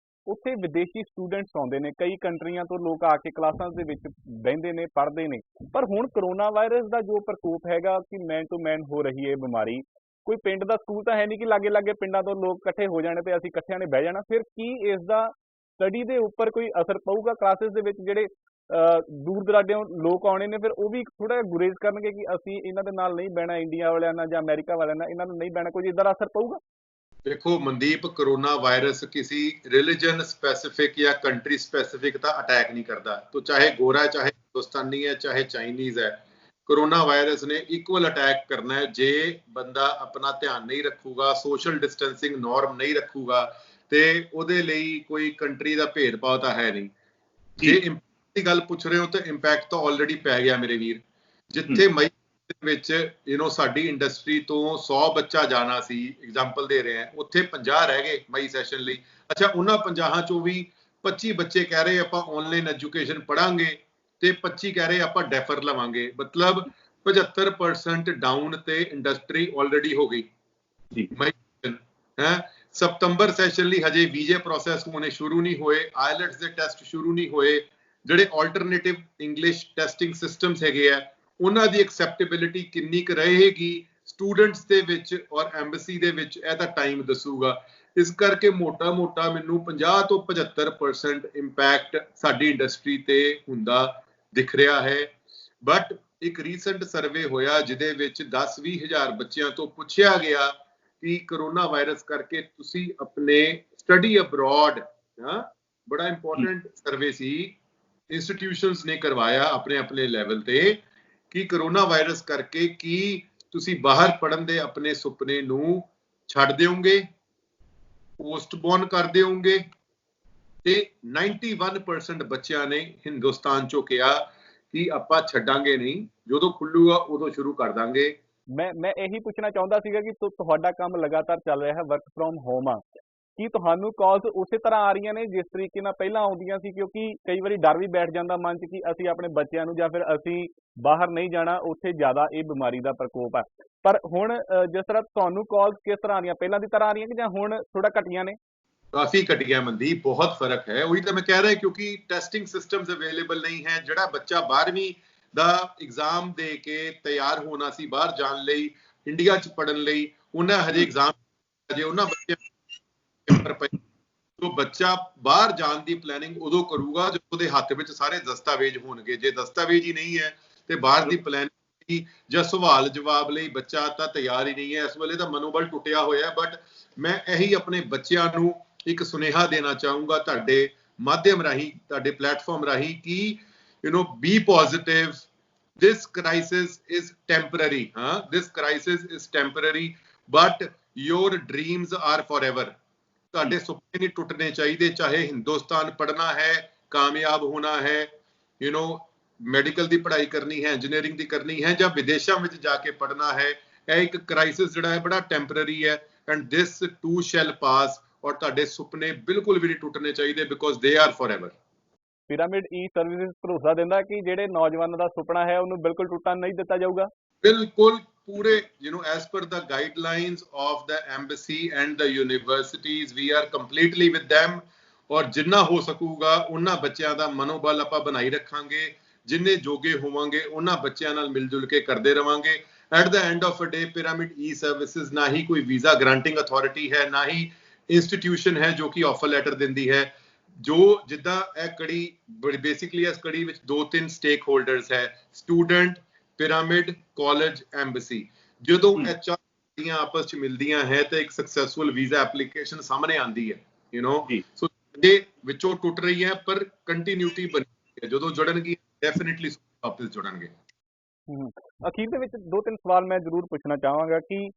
ਉੱਥੇ ਵਿਦੇਸ਼ੀ ਸਟੂਡੈਂਟਸ ਆਉਂਦੇ ਨੇ, ਕਈ ਕੰਟਰੀਆਂ ਤੋਂ ਲੋਕ ਆ ਕੇ ਕਲਾਸਾਂ ਦੇ ਵਿੱਚ ਬਹਿੰਦੇ ਨੇ, ਪੜ੍ਹਦੇ ਨੇ। ਪਰ ਹੁਣ ਕਰੋਨਾ ਵਾਇਰਸ ਦਾ ਜੋ ਪ੍ਰਕੋਪ ਹੈਗਾ ਕਿ ਮੈਨ ਟੂ ਮੈਨ ਹੋ ਰਹੀ ਹੈ ਬਿਮਾਰੀ, ਕੋਈ ਪਿੰਡ ਦਾ ਸਕੂਲ ਤਾਂ ਹੈ ਨਹੀਂ ਕਿ ਲਾਗੇ ਲਾਗੇ ਪਿੰਡਾਂ ਤੋਂ ਲੋਕ ਇਕੱਠੇ ਹੋ ਜਾਣੇ ਤੇ ਅਸੀਂ ਇਕੱਠਿਆਂ ਨੇ ਬਹਿ ਜਾਣਾ। ਫਿਰ ਕੀ ਇਸ ਦਾ ਸਟੱਡੀ ਦੇ ਉੱਪਰ ਕੋਈ ਅਸਰ ਪਊਗਾ? ਕਲਾਸਿਸ ਦੇ ਵਿੱਚ ਜਿਹੜੇ ਦੂਰ ਦਰਾਡਿਓਂ ਲੋਕ ਆਉਣੇ ਨੇ, ਫਿਰ ਉਹ ਵੀ ਥੋੜਾ ਜਿਹਾ ਗੁਰੇਜ਼ ਕਰਨਗੇ ਕਿ ਅਸੀਂ ਇਹਨਾਂ ਦੇ ਨਾਲ ਨਹੀਂ ਬਹਿਣਾ, ਇੰਡੀਆ ਵਾਲਿਆਂ ਨਾਲ ਜਾਂ ਅਮਰੀਕਾ ਵਾਲਿਆਂ ਨਾਲ ਇਹਨਾਂ ਨੂੰ ਨਹੀਂ ਬਹਿਣਾ। ਕੋਈ ਇੱਦਾਂ ਦਾ ਅਸਰ ਪਊਗਾ? ਦੇਖੋ ਮਨਦੀਪ, ਕਰੋਨਾ ਵਾਇਰਸ ਕਿਸੇ ਰਿਲੀਜਨ ਸਪੈਸੀਫਿਕ ਜਾਂ ਕੰਟਰੀ ਸਪੈਸੀਫਿਕ ਤਾਂ ਅਟੈਕ ਨਹੀਂ ਕਰਦਾ। तो ਚਾਹੇ ਗੋਰਾ, ਚਾਹੇ ਹਿੰਦੁਸਤਾਨੀ ਹੈ, ਚਾਹੇ ਚਾਈਨੀਜ਼ ਹੈ, ਕਰੋਨਾ ਵਾਇਰਸ ਨੇ ਇਕੁਅਲ ਅਟੈਕ ਕਰਨਾ ਹੈ। ਜੇ ਬੰਦਾ ਆਪਣਾ ਧਿਆਨ ਨਹੀਂ ਰੱਖੂਗਾ, ਸੋਸ਼ਲ ਡਿਸਟੈਂਸਿੰਗ ਨੋਰਮ ਨਹੀਂ ਰੱਖੂਗਾ, ਤੇ ਉਹਦੇ ਲਈ ਕੋਈ ਕੰਟਰੀ ਦਾ ਭੇਦਭਾਵ ਤਾਂ ਹੈ ਨਹੀਂ। ਜੇ ਇੰਪੈਕਟ ਦੀ ਗੱਲ ਪੁੱਛ ਰਹੇ ਹੋ ਤਾਂ ਇੰਪੈਕਟ ਤਾਂ ਆਲਰੇਡੀ ਪੈ ਗਿਆ ਮੇਰੇ ਵੀਰ। ਜਿੱਥੇ ਮਈ ਵਿੱਚ ਸਾਡੀ ਇੰਡਸਟਰੀ ਤੋਂ 100 ਬੱਚਾ ਜਾਣਾ ਸੀ, ਐਗਜ਼ਾਮਪਲ ਦੇ ਰਹੇ ਹਾਂ, ਉੱਥੇ 50 ਰਹਿ ਗਏ ਮਈ ਸੈਸ਼ਨ ਲਈ। ਅੱਛਾ, ਉਹਨਾਂ 50 ਚੋਂ ਵੀ 25 ਬੱਚੇ ਕਹਿ ਰਹੇ ਆਪਾਂ ਆਨਲਾਈਨ ਐਜੂਕੇਸ਼ਨ ਪੜਾਂਗੇ ਤੇ 25 ਕਹਿ ਰਹੇ ਆਪਾਂ ਡੈਫਰ ਲਵਾਂਗੇ। ਮਤਲਬ 75% ਡਾਊਨ ਤੇ ਇੰਡਸਟਰੀ ਆਲਰੇਡੀ ਹੋ ਗਈ ਮਈ ਹੈ। ਸਤੰਬਰ ਸੈਸ਼ਨ ਲਈ ਹਜੇ ਵੀਜ਼ੇ ਪ੍ਰੋਸੈਸ ਹੋਣੇ ਸ਼ੁਰੂ ਨਹੀਂ ਹੋਏ, ਆਇਲਟਸ ਦੇ ਟੈਸਟ ਸ਼ੁਰੂ ਨਹੀਂ ਹੋਏ। ਜਿਹੜੇ ਆਲਟਰਨੇਟਿਵ ਇੰਗਲਿਸ਼ ਟੈਸਟਿੰਗ ਸਿਸਟਮਸ ਹੈਗੇ ਆ, ਉਹਨਾਂ ਦੀ ਐਕਸੈਪਟੇਬਿਲਿਟੀ ਕਿੰਨੀ ਕੁ ਰਹੇਗੀ ਸਟੂਡੈਂਟਸ ਦੇ ਵਿੱਚ ਔਰ ਐਮਬੈਸੀ ਦੇ ਵਿੱਚ, ਇਹ ਤਾਂ ਟਾਈਮ ਦੱਸੂਗਾ। ਇਸ ਕਰਕੇ ਮੋਟਾ ਮੈਨੂੰ 50 ਤੋਂ 75% ਇੰਪੈਕਟ ਸਾਡੀ ਇੰਡਸਟਰੀ ਤੇ ਹੁੰਦਾ ਦਿਖ ਰਿਹਾ ਹੈ। ਬਟ ਇੱਕ ਰੀਸੈਂਟ ਸਰਵੇ ਹੋਇਆ ਜਿਹਦੇ ਵਿੱਚ 10-20 ਹਜ਼ਾਰ ਬੱਚਿਆਂ ਤੋਂ ਪੁੱਛਿਆ ਗਿਆ ਕਿ ਕਰੋਨਾ ਵਾਇਰਸ ਕਰਕੇ ਤੁਸੀਂ ਆਪਣੇ ਸਟੱਡੀ ਅਬਰੋਡ, ਬੜਾ ਇੰਪੋਰਟੈਂਟ ਸਰਵੇ ਸੀ, ਇੰਸਟੀਟਿਊਸ਼ਨਸ ਨੇ ਕਰਵਾਇਆ ਆਪਣੇ ਆਪਣੇ ਲੈਵਲ ਤੇ, ਕਿ ਕਰੋਨਾ ਵਾਇਰਸ ਕਰਕੇ ਕੀ ਤੁਸੀਂ ਬਾਹਰ ਪੜ੍ਹਨ ਦੇ ਆਪਣੇ ਸੁਪਨੇ ਨੂੰ ਛੱਡ ਦਿਓਗੇ, ਪੋਸਟਪੋਨ ਕਰ ਦਿਓਗੇ? ਤੇ 91% ਬੱਚਿਆਂ ਨੇ ਹਿੰਦੁਸਤਾਨ ਚੋਂ ਕਿਹਾ ਕਿ ਆਪਾਂ ਛੱਡਾਂਗੇ ਨਹੀਂ, ਜਦੋਂ ਖੁੱਲੂਗਾ ਉਦੋਂ ਸ਼ੁਰੂ ਕਰ ਦਾਂਗੇ। ਮੈਂ ਇਹੀ ਪੁੱਛਣਾ ਚਾਹੁੰਦਾ ਸੀਗਾ ਕਿ ਤੁਹਾਡਾ ਕੰਮ ਲਗਾਤਾਰ ਚੱਲ ਰਿਹਾ ਹੈ, ਵਰਕ ਫਰੋਮ ਹੋਮ ਆ, ਕੀ ਤੁਹਾਨੂੰ ਕਾਲਸ ਉਸੇ ਤਰ੍ਹਾਂ ਆ ਰਹੀਆਂ ਨੇ ਜਿਸ ਤਰੀਕੇ ਨਾਲ ਪਹਿਲਾਂ ਆਉਂਦੀਆਂ ਸੀ? ਕਿਉਂਕਿ ਕਈ ਵਾਰੀ ਡਰ ਵੀ ਬੈਠ ਜਾਂਦਾ ਮਨ 'ਚ ਕਿ ਅਸੀਂ ਆਪਣੇ ਬੱਚਿਆਂ ਨੂੰ ਜਾਂ ਫਿਰ ਅਸੀਂ ਬਾਹਰ ਨਹੀਂ ਜਾਣਾ, ਉੱਥੇ ਜ਼ਿਆਦਾ ਇਹ ਬਿਮਾਰੀ ਦਾ ਪ੍ਰਕੋਪ ਹੈ। ਪਰ ਹੁਣ ਜਿਸ ਤਰ੍ਹਾਂ ਤੁਹਾਨੂੰ ਕਾਲਸ ਕਿਸ ਤਰ੍ਹਾਂ ਆ ਰਹੀਆਂ, ਪਹਿਲਾਂ ਦੀ ਤਰ੍ਹਾਂ ਆ ਰਹੀਆਂ ਕਿ ਜਾਂ ਹੁਣ ਥੋੜਾ ਘਟੀਆਂ ਨੇ? ਕਾਫੀ ਘਟੀਆ ਮਨਦੀਪ, ਬਹੁਤ ਫਰਕ ਹੈ। ਉਹੀ ਤਾਂ ਮੈਂ ਕਹਿ ਰਿਹਾ, ਕਿਉਂਕਿ ਟੈਸਟਿੰਗ ਸਿਸਟਮਸ ਅਵੇਲੇਬਲ ਨਹੀਂ ਹੈ। ਜਿਹੜਾ ਬੱਚਾ 12ਵੀਂ ਦਾ ਐਗਜ਼ਾਮ ਦੇ ਕੇ ਤਿਆਰ ਹੋਣਾ ਸੀ ਬਾਹਰ ਜਾਣ ਲਈ, ਇੰਡੀਆ 'ਚ ਪੜਨ ਲਈ, ਉਹਨਾਂ ਹਜੇ ਐਗਜ਼ਾਮ ਅਜੇ ਉਹਨਾਂ ਬੱਚਿਆਂ ਜੋ ਬੱਚਾ ਬਾਹਰ ਜਾਣ ਦੀ ਪਲੈਨਿੰਗ ਉਦੋਂ ਕਰੂਗਾ ਜਦੋਂ ਉਹਦੇ ਹੱਥ ਵਿੱਚ ਸਾਰੇ ਦਸਤਾਵੇਜ਼ ਹੋਣਗੇ। ਜੇ ਦਸਤਾਵੇਜ਼ ਹੀ ਨਹੀਂ ਹੈ ਤੇ ਬਾਹਰ ਦੀ ਪਲੈਨਿੰਗ ਜਾਂ ਸਵਾਲ ਜਵਾਬ ਲਈ ਬੱਚਾ ਤਾਂ ਤਿਆਰ ਹੀ ਨਹੀਂ ਹੈ। ਇਸ ਵੇਲੇ ਤਾਂ ਮਨੋਬਲ ਟੁੱਟਿਆ ਹੋਇਆ। ਬਟ ਮੈਂ ਇਹੀ ਆਪਣੇ ਬੱਚਿਆਂ ਨੂੰ ਇੱਕ ਸੁਨੇਹਾ ਦੇਣਾ ਚਾਹੂੰਗਾ ਤੁਹਾਡੇ ਮਾਧਿਅਮ ਰਾਹੀਂ, ਤੁਹਾਡੇ ਪਲੇਟਫਾਰਮ ਰਾਹੀਂ ਕਿ be positive. This crisis is temporary. This crisis is temporary, but your dreams are forever. ਤੁਹਾਡੇ ਸੁਪਨੇ ਨਹੀਂ ਟੁੱਟਣੇ ਚਾਹੀਦੇ। ਚਾਹੇ ਹਿੰਦੁਸਤਾਨ ਪੜ੍ਹਨਾ ਹੈ, ਕਾਮਯਾਬ ਹੋਣਾ ਹੈ, ਮੈਡੀਕਲ ਦੀ ਪੜ੍ਹਾਈ ਕਰਨੀ ਹੈ, ਇੰਜੀਨੀਅਰਿੰਗ ਦੀ ਕਰਨੀ ਹੈ, ਜਾਂ ਵਿਦੇਸ਼ਾਂ ਵਿੱਚ ਜਾ ਕੇ ਪੜ੍ਹਨਾ ਹੈ। ਇਹ ਇੱਕ ਕ੍ਰਾਈਸਿਸ ਜਿਹੜਾ ਹੈ ਬੜਾ ਟੈਂਪਰਰੀ ਹੈ, ਐਂਡ ਦਿਸ ਟੂ ਸ਼ੈਲ ਪਾਸ। ਔਰ ਤੁਹਾਡੇ ਸੁਪਨੇ ਬਿਲਕੁਲ ਵੀ ਨਹੀਂ ਟੁੱਟਣੇ ਚਾਹੀਦੇ, because they are forever. Pyramid e services ਭਰੋਸਾ ਦਿੰਦਾ ਕਿ ਜਿਹੜੇ ਨੌਜਵਾਨਾਂ ਦਾ ਸੁਪਨਾ ਹੈ ਉਹਨੂੰ ਬਿਲਕੁਲ ਟੁੱਟਣ ਨਹੀਂ ਦਿੱਤਾ ਜਾਊਗਾ। ਬਿਲਕੁਲ ਪੂਰੇ as per the guidelines of the embassy and the universities, we are completely with them. ਔਰ ਜਿੰਨਾ ਹੋ ਸਕੂਗਾ ਉਹਨਾਂ ਬੱਚਿਆਂ ਦਾ ਮਨੋਬਲ ਆਪਾਂ ਬਣਾਈ ਰੱਖਾਂਗੇ। ਜਿੰਨੇ ਜੋਗੇ ਹੋਵਾਂਗੇ ਉਹਨਾਂ ਬੱਚਿਆਂ ਨਾਲ ਮਿਲ ਜੁਲ ਕੇ ਕਰਦੇ ਰਵਾਂਗੇ। At the end of a day Pyramid e services ਨਾ ਹੀ ਕੋਈ ਵੀਜ਼ਾ ਗ੍ਰਾਂਟਿੰਗ ਅਥਾਰਟੀ ਹੈ, ਨਾ ਹੀ ਇੰਸਟੀਟਿਊਸ਼ਨ ਹੈ ਜੋ ਕਿ ਆਫਰ ਲੈਟਰ ਦਿੰਦੀ ਹੈ। ਜੋ ਜਿੱਦਾਂ ਇਹ ਕੜੀ ਬੇਸਿਕਲੀ ਇਸ ਕੜੀ ਵਿੱਚ 2-3 ਸਟੇਕ ਹੋਲਡਰਸ ਹੈ, ਸਟੂਡੈਂਟ, ਪਿਰਾਮਿਡ, ਕਾਲਜ, ਐਮਬੈਸੀ। ਜਦੋਂ ਇਹ ਚਾਰ ਆਪਸ ਚ ਮਿਲਦੀਆਂ ਹੈ ਤਾਂ ਇੱਕ ਸਕਸੈਸਫੁਲ ਵੀਜ਼ਾ ਐਪਲੀਕੇਸ਼ਨ ਸਾਹਮਣੇ ਆਉਂਦੀ ਹੈ। ਸੋ ਇਹ ਵਿੱਚੋਂ ਟੁੱਟ ਰਹੀ ਹੈ ਪਰ ਕੰਟੀਨਿਊਟੀ ਬਣੀ ਹੈ। ਜਦੋਂ ਜੁੜਨਗੀ ਡੈਫੀਨਿਟਲੀ ਵਾਪਸ ਜੁੜਨਗੇ। ਅਖੀਰ ਦੇ ਵਿੱਚ 2-3 ਸਵਾਲ ਮੈਂ ਜ਼ਰੂਰ ਪੁੱਛਣਾ ਚਾਹਾਂਗਾ ਕਿ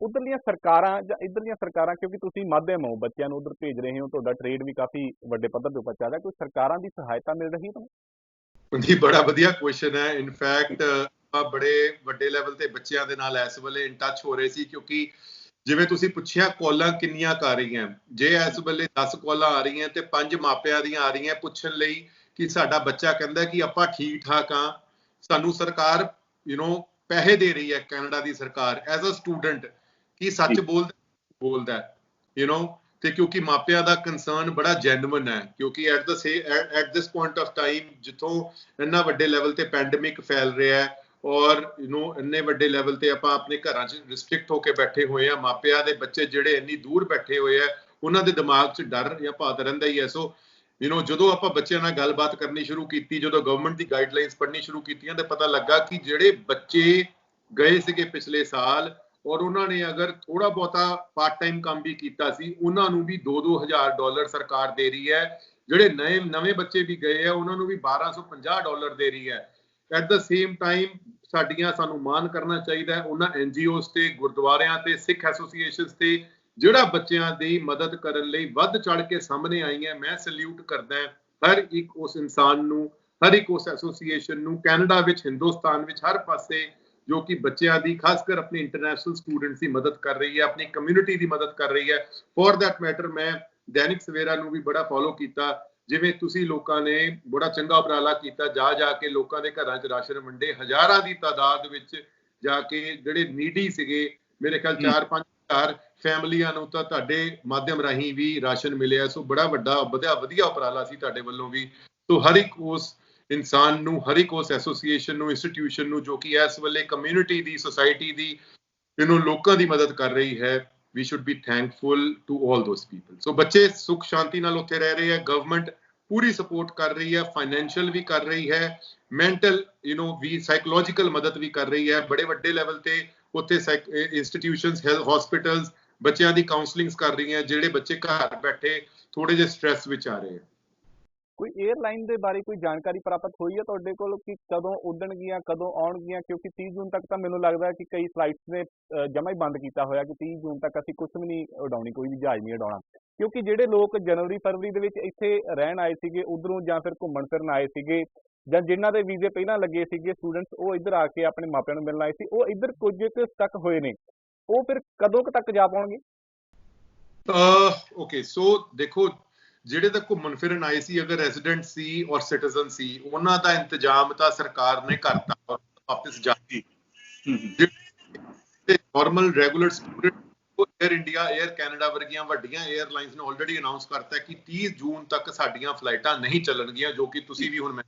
ਉਧਰਲੀਆਂ ਸਰਕਾਰਾਂ ਜਾਂ ਇੱਧਰਲੀਆਂ ਸਰਕਾਰਾਂ, ਕਿਉਂਕਿ ਤੁਸੀਂ ਮਾਧਿਅਮ ਹੋ, ਬੱਚਿਆਂ ਨੂੰ ਉਧਰ ਭੇਜ ਰਹੇ ਹੋ, ਤੁਹਾਡਾ ਟ੍ਰੇਡ ਵੀ ਕਾਫੀ ਵੱਡੇ ਪੱਧਰ ਦੇ ਉੱਪਰ ਚੱਲ ਰਿਹਾ, ਕੋਈ ਸਰਕਾਰਾਂ ਦੀ ਸਹਾਇਤਾ ਮਿਲ ਰਹੀ ਹੈ ਤੁਹਾਨੂੰ? ਜੀ ਬੜਾ ਵਧੀਆ ਕੁਐਸਚਨ ਹੈ। ਇਨਫੈਕਟ ਆਪਾਂ ਬੜੇ ਵੱਡੇ ਲੈਵਲ ਤੇ ਬੱਚਿਆਂ ਦੇ ਨਾਲ ਇਸ ਵੇਲੇ ਇਨ ਟੱਚ ਹੋ ਰਹੇ ਸੀ, ਕਿਉਂਕਿ ਜਿਵੇਂ ਤੁਸੀਂ ਪੁੱਛਿਆ ਕਾਲਾਂ ਕਿੰਨੀਆਂ ਕਰ ਰਹੀਆਂ, ਜੇ ਇਸ ਵੇਲੇ 10 ਕਾਲਾਂ ਆ ਰਹੀਆਂ ਤੇ 5 ਮਾਪਿਆਂ ਦੀਆਂ ਆ ਰਹੀਆਂ ਪੁੱਛਣ ਲਈ ਕਿ ਸਾਡਾ ਬੱਚਾ ਕਹਿੰਦਾ ਕਿ ਆਪਾਂ ਠੀਕ ਠਾਕ ਹਾਂ, ਸਾਨੂੰ ਸਰਕਾਰ ਪੈਸੇ ਦੇ ਰਹੀ ਹੈ, ਕੈਨੇਡਾ ਦੀ ਸਰਕਾਰ, ਐਜ਼ ਅ ਸਟੂਡੈਂਟ, ਕੀ ਸੱਚ ਬੋਲਦਾ ਤੇ ਕਿਉਂਕਿ ਮਾਪਿਆਂ ਦਾ ਕੰਸਰਨ ਬੜਾ ਜੈਨੂਇਨ ਹੈ। ਕਿਉਂਕਿ at this point of time ਜਿੱਥੋਂ ਇੰਨਾ ਵੱਡੇ ਲੈਵਲ ਤੇ ਪੈਂਡੇਮਿਕ ਫੈਲ ਰਿਹਾ ਹੈ ਔਰ ਇੰਨੇ ਵੱਡੇ ਲੈਵਲ ਤੇ ਆਪਾਂ ਆਪਣੇ ਘਰਾਂ 'ਚ ਰਿਸਟ੍ਰਿਕਟ ਹੋ ਕੇ ਬੈਠੇ ਹੋਏ ਆ, ਮਾਪਿਆਂ ਦੇ ਬੱਚੇ ਜਿਹੜੇ ਇੰਨੀ ਦੂਰ ਬੈਠੇ ਹੋਏ ਆ ਉਹਨਾਂ ਦੇ ਦਿਮਾਗ 'ਚ ਡਰ ਜਾਂ ਭਾਤ ਰਹਿੰਦਾ ਹੀ ਹੈ। ਸੋ ਜਦੋਂ ਆਪਾਂ ਬੱਚਿਆਂ ਨਾਲ ਗੱਲਬਾਤ ਕਰਨੀ ਸ਼ੁਰੂ ਕੀਤੀ, ਜਦੋਂ ਗਵਰਨਮੈਂਟ ਦੀ ਗਾਈਡਲਾਈਨਸ ਪੜ੍ਹਨੀ ਸ਼ੁਰੂ ਕੀਤੀਆਂ ਤੇ ਪਤਾ ਲੱਗਾ ਕਿ ਜਿਹੜੇ ਬੱਚੇ ਗਏ ਸੀਗੇ ਪਿਛਲੇ ਸਾਲ ਔਰ ਉਹਨਾਂ ਨੇ ਅਗਰ ਥੋੜਾ ਬਹੁਤਾ ਪਾਰਟ ਟਾਈਮ ਕੰਮ ਵੀ ਕੀਤਾ ਸੀ, ਉਹਨਾਂ ਨੂੰ ਵੀ $2,000 ਸਰਕਾਰ ਦੇ ਰਹੀ ਹੈ। ਜਿਹੜੇ ਨਵੇਂ ਬੱਚੇ ਵੀ ਗਏ ਆ ਉਹਨਾਂ ਨੂੰ ਵੀ $1,250 ਦੇ ਰਹੀ ਹੈ। ਐਟ ਦਾ ਸੇਮ ਟਾਈਮ ਸਾਨੂੰ ਮਾਣ ਕਰਨਾ ਚਾਹੀਦਾ ਹੈ ਉਹਨਾਂ NGOs ਤੇ, ਗੁਰਦੁਆਰਿਆਂ ਤੇ, ਸਿੱਖ ਐਸੋਸੀਏਸ਼ਨਸ ਤੇ ਜਿਹੜਾ ਬੱਚਿਆਂ ਦੀ ਮਦਦ ਕਰਨ ਲਈ ਵੱਧ ਚੜ ਕੇ ਸਾਹਮਣੇ ਆਈਆਂ। ਮੈਂ ਸੈਲੂਟ ਕਰਦਾ ਹਰ ਇੱਕ ਉਸ ਇਨਸਾਨ ਨੂੰ, ਹਰ ਇੱਕ ਉਸ ਐਸੋਸੀਏਸ਼ਨ ਨੂੰ, ਕੈਨੇਡਾ ਵਿੱਚ, ਹਿੰਦੁਸਤਾਨ ਵਿੱਚ, ਹਰ ਪਾਸੇ, ਜੋ ਕਿ ਬੱਚਿਆਂ ਦੀ, ਖਾਸ ਕਰ ਆਪਣੇ ਇੰਟਰਨੈਸ਼ਨਲ ਸਟੂਡੈਂਟਸ ਦੀ ਮਦਦ ਕਰ ਰਹੀ ਹੈ, ਆਪਣੀ ਕਮਿਊਨਿਟੀ ਦੀ ਮਦਦ ਕਰ ਰਹੀ ਹੈ। ਫॉर दैट ਮੈਟਰ ਮੈਂ ਦੈਨਿਕ ਸਵੇਰਾ ਨੂੰ ਵੀ ਬੜਾ ਫੋਲੋ ਕੀਤਾ। ਜਿਵੇਂ ਤੁਸੀਂ ਲੋਕਾਂ ਨੇ ਬੜਾ ਚੰਗਾ ਉਪਰਾਲਾ ਕੀਤਾ, ਜਾ ਕੇ ਲੋਕਾਂ ਦੇ ਘਰਾਂ 'ਚ ਰਾਸ਼ਨ ਵੰਡੇ, ਹਜ਼ਾਰਾਂ ਦੀ ਤਾਦਾਦ ਵਿੱਚ ਜਾ ਕੇ ਜਿਹੜੇ ਨੀਡੀ ਸੀਗੇ, ਮੇਰੇ ਖਿਆਲ 4-5 ਹਜ਼ਾਰ ਫੈਮਲੀਆਂ ਨੂੰ ਤਾਂ ਤੁਹਾਡੇ ਮਾਧਿਅਮ ਰਾਹੀਂ ਵੀ ਰਾਸ਼ਨ ਮਿਲਿਆ। ਸੋ ਬੜਾ ਵੱਡਾ ਵਧੀਆ ਉਪਰਾਲਾ ਸੀ ਤੁਹਾਡੇ ਵੱਲੋਂ ਵੀ। ਸੋ ਹਰ ਇੱਕ ਉਸ ਇਨਸਾਨ ਨੂੰ, ਹਰ ਇੱਕ ਉਸ ਐਸੋਸੀਏਸ਼ਨ ਨੂੰ, ਇੰਸਟੀਟਿਊਸ਼ਨ ਨੂੰ ਜੋ ਕਿ ਇਸ ਵੇਲੇ ਕਮਿਊਨਿਟੀ ਦੀ, ਸੋਸਾਇਟੀ ਦੀ, ਲੋਕਾਂ ਦੀ ਮਦਦ ਕਰ ਰਹੀ ਹੈ, we should be thankful to all those people. ਸੋ ਬੱਚੇ ਸੁਖ ਸ਼ਾਂਤੀ ਨਾਲ ਉੱਥੇ ਰਹਿ ਰਹੇ ਹੈ। ਗਵਰਨਮੈਂਟ ਪੂਰੀ ਸਪੋਰਟ ਕਰ ਰਹੀ ਹੈ, ਫਾਈਨੈਂਸ਼ੀਅਲ ਵੀ ਕਰ ਰਹੀ ਹੈ, ਮੈਂਟਲ ਵੀ, ਸਾਈਕੋਲੋਜੀਕਲ ਮਦਦ ਵੀ ਕਰ ਰਹੀ ਹੈ। ਬੜੇ ਵੱਡੇ ਲੈਵਲ ਤੇ ਉੱਥੇ ਇੰਸਟੀਟਿਊਸ਼ਨਸ, ਹੈਲਥ ਹਸਪੀਟਲਸ ਬੱਚਿਆਂ ਦੀ ਕਾਉਂਸਲਿੰਗਸ ਕਰ ਰਹੀਆਂ, ਜਿਹੜੇ ਬੱਚੇ ਘਰ ਬੈਠੇ ਥੋੜੇ ਜਿਹੇ ਸਟ੍ਰੈਸ ਵਿੱਚ ਆ ਰਹੇ ਹੈ। ਕੋਈ 에ਅਰਲਾਈਨ ਦੇ ਬਾਰੇ ਕੋਈ ਜਾਣਕਾਰੀ ਪ੍ਰਾਪਤ ਹੋਈ ਹੈ ਤੁਹਾਡੇ ਕੋਲ ਕਿ ਕਦੋਂ ਉੱਡਣਗੀਆਂ, ਕਦੋਂ ਆਉਣਗੀਆਂ? ਕਿਉਂਕਿ 30 ਜੂਨ ਤੱਕ ਤਾਂ ਮੈਨੂੰ ਲੱਗਦਾ ਕਿ ਕਈ ਫਲਾਈਟਸ ਨੇ ਜਮਾ ਹੀ ਬੰਦ ਕੀਤਾ ਹੋਇਆ ਕਿ 30 ਜੂਨ ਤੱਕ ਅਸੀਂ ਕੁਝ ਵੀ ਨਹੀਂ ਉਡਾਉਣੀ, ਕੋਈ ਵੀ ਜਹਾਜ਼ ਨਹੀਂ ਉਡਾਉਣਾ। ਕਿਉਂਕਿ ਜਿਹੜੇ ਲੋਕ ਜਨਵਰੀ ਫਰਵਰੀ ਦੇ ਵਿੱਚ ਇੱਥੇ ਰਹਿਣ ਆਏ ਸੀਗੇ ਉਧਰੋਂ, ਜਾਂ ਫਿਰ ਘੁੰਮਣ ਫਿਰਨ ਆਏ ਸੀਗੇ, ਜਾਂ ਜਿਨ੍ਹਾਂ ਦੇ ਵੀਜ਼ੇ ਪਹਿਲਾਂ ਲੱਗੇ ਸੀਗੇ ਸਟੂਡੈਂਟਸ, ਉਹ ਇੱਧਰ ਆ ਕੇ ਆਪਣੇ ਮਾਪਿਆਂ ਨੂੰ ਮਿਲਣ ਆਏ ਸੀ, ਉਹ ਇੱਧਰ ਕੁਝ ਕੁ ਸਟਕ ਹੋਏ ਨੇ, ਉਹ ਫਿਰ ਕਦੋਂ ਕੁ ਤੱਕ ਜਾ ਪਾਉਣਗੇ? ਓਕੇ, ਸੋ ਦੇਖੋ, ਜਿਹੜੇ ਤਾਂ ਘੁੰਮਣ ਫਿਰਨ ਆਏ ਸੀ, ਅਗਰ ਰੈਜ਼ੀਡੈਂਟ ਸੀ ਔਰ ਸਿਟੀਜ਼ਨ ਸੀ, ਉਹਨਾਂ ਦਾ ਇੰਤਜ਼ਾਮ ਤਾਂ ਸਰਕਾਰ ਨੇ ਕਰਤਾ ਔਰ ਵਾਪਸ ਜਾ ਕੇ ਜਿਹੜੇ normal regular student, air India, air Canada ਵਰਗੀਆਂ ਵੱਡੀਆਂ 에ਅਰਲਾਈਨਸ ਨੇ ਆਲਰੇਡੀ ਅਨਾਉਂਸ ਕਰਤਾ ਕਿ 30 ਜੂਨ ਤੱਕ ਸਾਡੀਆਂ ਫਲਾਈਟਾਂ ਨਹੀਂ ਚੱਲਣਗੀਆਂ, ਜੋ ਕਿ ਤੁਸੀਂ ਵੀ ਹੁਣ ਮੈਂ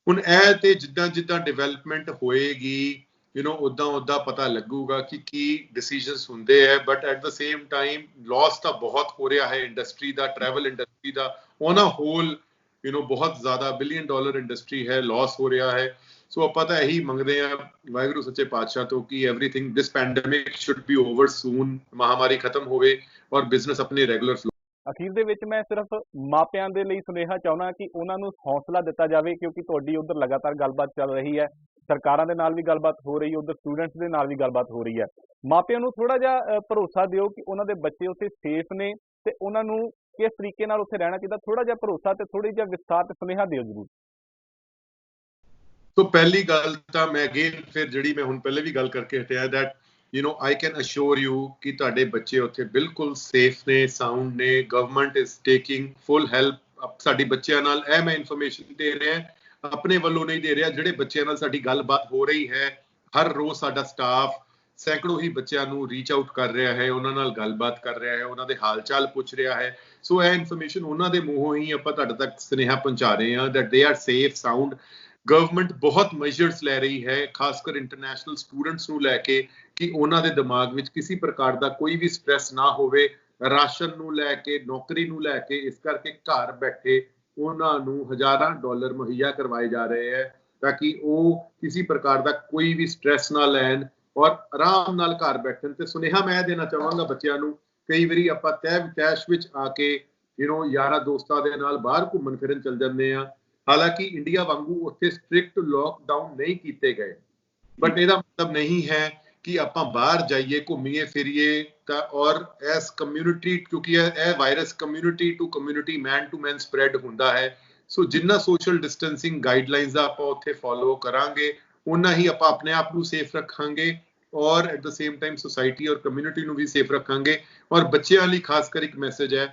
ਹੁਣ ਇਹ ਤੇ ਜਿੱਦਾਂ ਜਿੱਦਾਂ ਡਿਵੈਲਪਮੈਂਟ ਹੋਏਗੀ, ਉਦਾਂ ਪਤਾ ਲੱਗੂਗਾ ਕਿ ਕੀ ਡਿਸੀਜਨਸ ਹੁੰਦੇ ਹੈ। But at the same time loss ਤਾਂ ਬਹੁਤ ਹੋ ਰਿਹਾ ਹੈ ਇੰਡਸਟਰੀ ਦਾ, ਟਰੈਵਲ ਇੰਡਸਟਰੀ ਦਾ ਔਨ ਅ ਹੋਲ, ਬਹੁਤ ਜ਼ਿਆਦਾ $1 ਬਿਲੀਅਨ ਇੰਡਸਟਰੀ ਹੈ, ਲਾਸ ਹੋ ਰਿਹਾ ਹੈ। ਸੋ ਆਪਾਂ ਤਾਂ ਇਹੀ ਮੰਗਦੇ ਹਾਂ ਵਾਹਿਗੁਰੂ ਸੱਚੇ ਪਾਤਸ਼ਾਹ ਤੋਂ ਕਿ everything, this pandemic should be over soon, ਮਹਾਮਾਰੀ ਖਤਮ ਹੋਵੇ ਔਰ ਬਿਜ਼ਨਸ ਆਪਣੇ ਰੈਗੂਲਰ ਫਲੋ। ਅਖੀਰ ਦੇ ਵਿੱਚ ਮੈਂ ਸਿਰਫ ਮਾਪਿਆਂ ਦੇ ਲਈ ਸੁਨੇਹਾ ਚਾਹੁੰਦਾ ਕਿ ਉਹਨਾਂ ਨੂੰ ਹੌਸਲਾ ਦਿੱਤਾ ਜਾਵੇ, ਕਿਉਂਕਿ ਤੁਹਾਡੀ ਉਧਰ ਲਗਾਤਾਰ ਗੱਲਬਾਤ ਚੱਲ ਰਹੀ ਹੈ, ਸਰਕਾਰਾਂ ਦੇ ਨਾਲ ਵੀ ਗੱਲਬਾਤ ਹੋ ਰਹੀ ਹੈ, ਉਧਰ ਸਟੂਡੈਂਟਸ ਦੇ ਨਾਲ ਵੀ ਗੱਲਬਾਤ ਹੋ ਰਹੀ ਹੈ। ਮਾਪਿਆਂ ਨੂੰ ਥੋੜਾ ਜਿਹਾ ਭਰੋਸਾ ਦਿਓ ਕਿ ਉਹਨਾਂ ਦੇ ਬੱਚੇ ਉੱਥੇ ਸੇਫ ਨੇ ਤੇ ਉਹਨਾਂ ਨੂੰ ਕਿਸ ਤਰੀਕੇ ਨਾਲ ਉੱਥੇ ਰਹਿਣਾ ਚਾਹੀਦਾ, ਥੋੜਾ ਜਿਹਾ ਭਰੋਸਾ ਤੇ ਥੋੜੀ ਜਿਹਾ ਵਿਸਤਾਰ ਤੇ ਸੁਨੇਹਾ ਦਿਓ ਜ਼ਰੂਰ। ਸੋ ਪਹਿਲੀ ਗੱਲ ਤਾਂ ਮੈਂ ਅਗੇਨ ਫਿਰ ਜਿਹੜੀ ਮੈਂ ਹੁਣ ਪਹਿਲੇ ਵੀ ਗੱਲ ਕਰਕੇ ਹਟਿਆ, that I can assure you ਕਿ ਤੁਹਾਡੇ ਬੱਚੇ ਉੱਥੇ ਬਿਲਕੁਲ ਸੇਫ ਨੇ, ਸਾਊਂਡ ਨੇ, government is taking full help ਸਾਡੀ ਬੱਚਿਆਂ ਨਾਲ। ਇਹ ਮੈਂ ਇਨਫੋਰਮੇਸ਼ਨ ਦੇ ਰਿਹਾ, ਆਪਣੇ ਵੱਲੋਂ ਨਹੀਂ ਦੇ ਰਿਹਾ, ਜਿਹੜੇ ਬੱਚਿਆਂ ਨਾਲ ਸਾਡੀ ਗੱਲਬਾਤ ਹੋ ਰਹੀ ਹੈ, ਹਰ ਰੋਜ਼ ਸਾਡਾ ਸਟਾਫ ਸੈਂਕੜੋਂ ਹੀ ਬੱਚਿਆਂ ਨੂੰ ਰੀਚ ਆਊਟ ਕਰ ਰਿਹਾ ਹੈ, ਉਹਨਾਂ ਨਾਲ ਗੱਲਬਾਤ ਕਰ ਰਿਹਾ ਹੈ, ਉਹਨਾਂ ਦੇ ਹਾਲ ਚਾਲ ਪੁੱਛ ਰਿਹਾ ਹੈ। ਸੋ ਇਹ ਇਨਫੋਰਮੇਸ਼ਨ ਉਹਨਾਂ ਦੇ ਮੂੰਹੋਂ ਹੀ ਆਪਾਂ ਤੁਹਾਡੇ ਤੱਕ ਸੁਨੇਹਾ ਪਹੁੰਚਾ ਰਹੇ ਹਾਂ, that they are safe, sound. Government ਬਹੁਤ ਮੈਜਰਸ ਲੈ ਰਹੀ ਹੈ, ਖਾਸ ਕਰ ਇੰਟਰਨੈਸ਼ਨਲ ਸਟੂਡੈਂਟਸ ਨੂੰ ਲੈ ਕੇ, ਕਿ ਉਹਨਾਂ ਦੇ ਦਿਮਾਗ ਵਿੱਚ ਕਿਸੇ ਪ੍ਰਕਾਰ ਦਾ ਕੋਈ ਵੀ ਸਟ੍ਰੈਸ ਨਾ ਹੋਵੇ, ਰਾਸ਼ਨ ਨੂੰ ਲੈ ਕੇ, ਨੌਕਰੀ ਨੂੰ ਲੈ ਕੇ। ਇਸ ਕਰਕੇ ਘਰ ਬੈਠੇ ਉਹਨਾਂ ਨੂੰ ਹਜ਼ਾਰਾਂ ਡਾਲਰ ਮੁਹੱਈਆ ਕਰਵਾਏ ਜਾ ਰਹੇ ਹੈ, ਤਾਂ ਕਿ ਉਹ ਕਿਸੇ ਪ੍ਰਕਾਰ ਦਾ ਕੋਈ ਵੀ ਸਟ੍ਰੈਸ ਨਾ ਲੈਣ ਔਰ ਆਰਾਮ ਨਾਲ ਘਰ ਬੈਠਣ। ਤੇ ਸੁਨੇਹਾ ਮੈਂ ਦੇਣਾ ਚਾਹਾਂਗਾ ਬੱਚਿਆਂ ਨੂੰ, ਕਈ ਵਾਰੀ ਆਪਾਂ ਤੈਸ਼ ਵਿੱਚ ਆ ਕੇ ਯਾਰਾਂ ਦੋਸਤਾਂ ਦੇ ਨਾਲ ਬਾਹਰ ਘੁੰਮਣ ਫਿਰਨ ਚੱਲ ਜਾਂਦੇ ਆ, ਹਾਲਾਂਕਿ ਇੰਡੀਆ ਵਾਂਗੂ ਉੱਥੇ ਸਟ੍ਰਿਕਟ ਲੋਕਡਾਊਨ ਨਹੀਂ ਕੀਤੇ ਗਏ, ਬਟ ਇਹਦਾ ਮਤਲਬ ਨਹੀਂ ਹੈ ਕਿ ਆਪਾਂ ਬਾਹਰ ਜਾਈਏ, ਘੁੰਮੀਏ ਫਿਰੀਏ ਤਾਂ। ਔਰ ਇਸ ਕਮਿਊਨਿਟੀ, ਕਿਉਂਕਿ ਇਹ virus community to community, man to man spread ਹੁੰਦਾ ਹੈ। ਸੋ ਜਿੰਨਾ ਸੋਸ਼ਲ ਡਿਸਟੈਂਸਿੰਗ ਗਾਈਡਲਾਈਨਸ ਦਾ ਆਪਾਂ ਉੱਥੇ ਫੋਲੋ ਕਰਾਂਗੇ, ਉਨਾ ਹੀ ਆਪਾਂ ਆਪਣੇ ਆਪ ਨੂੰ ਸੇਫ ਰੱਖਾਂਗੇ ਔਰ at the same time society ਔਰ ਕਮਿਊਨਿਟੀ ਨੂੰ ਵੀ ਸੇਫ ਰੱਖਾਂਗੇ। ਔਰ ਬੱਚਿਆਂ ਲਈ ਖਾਸ ਕਰ ਇੱਕ ਮੈਸੇਜ ਹੈ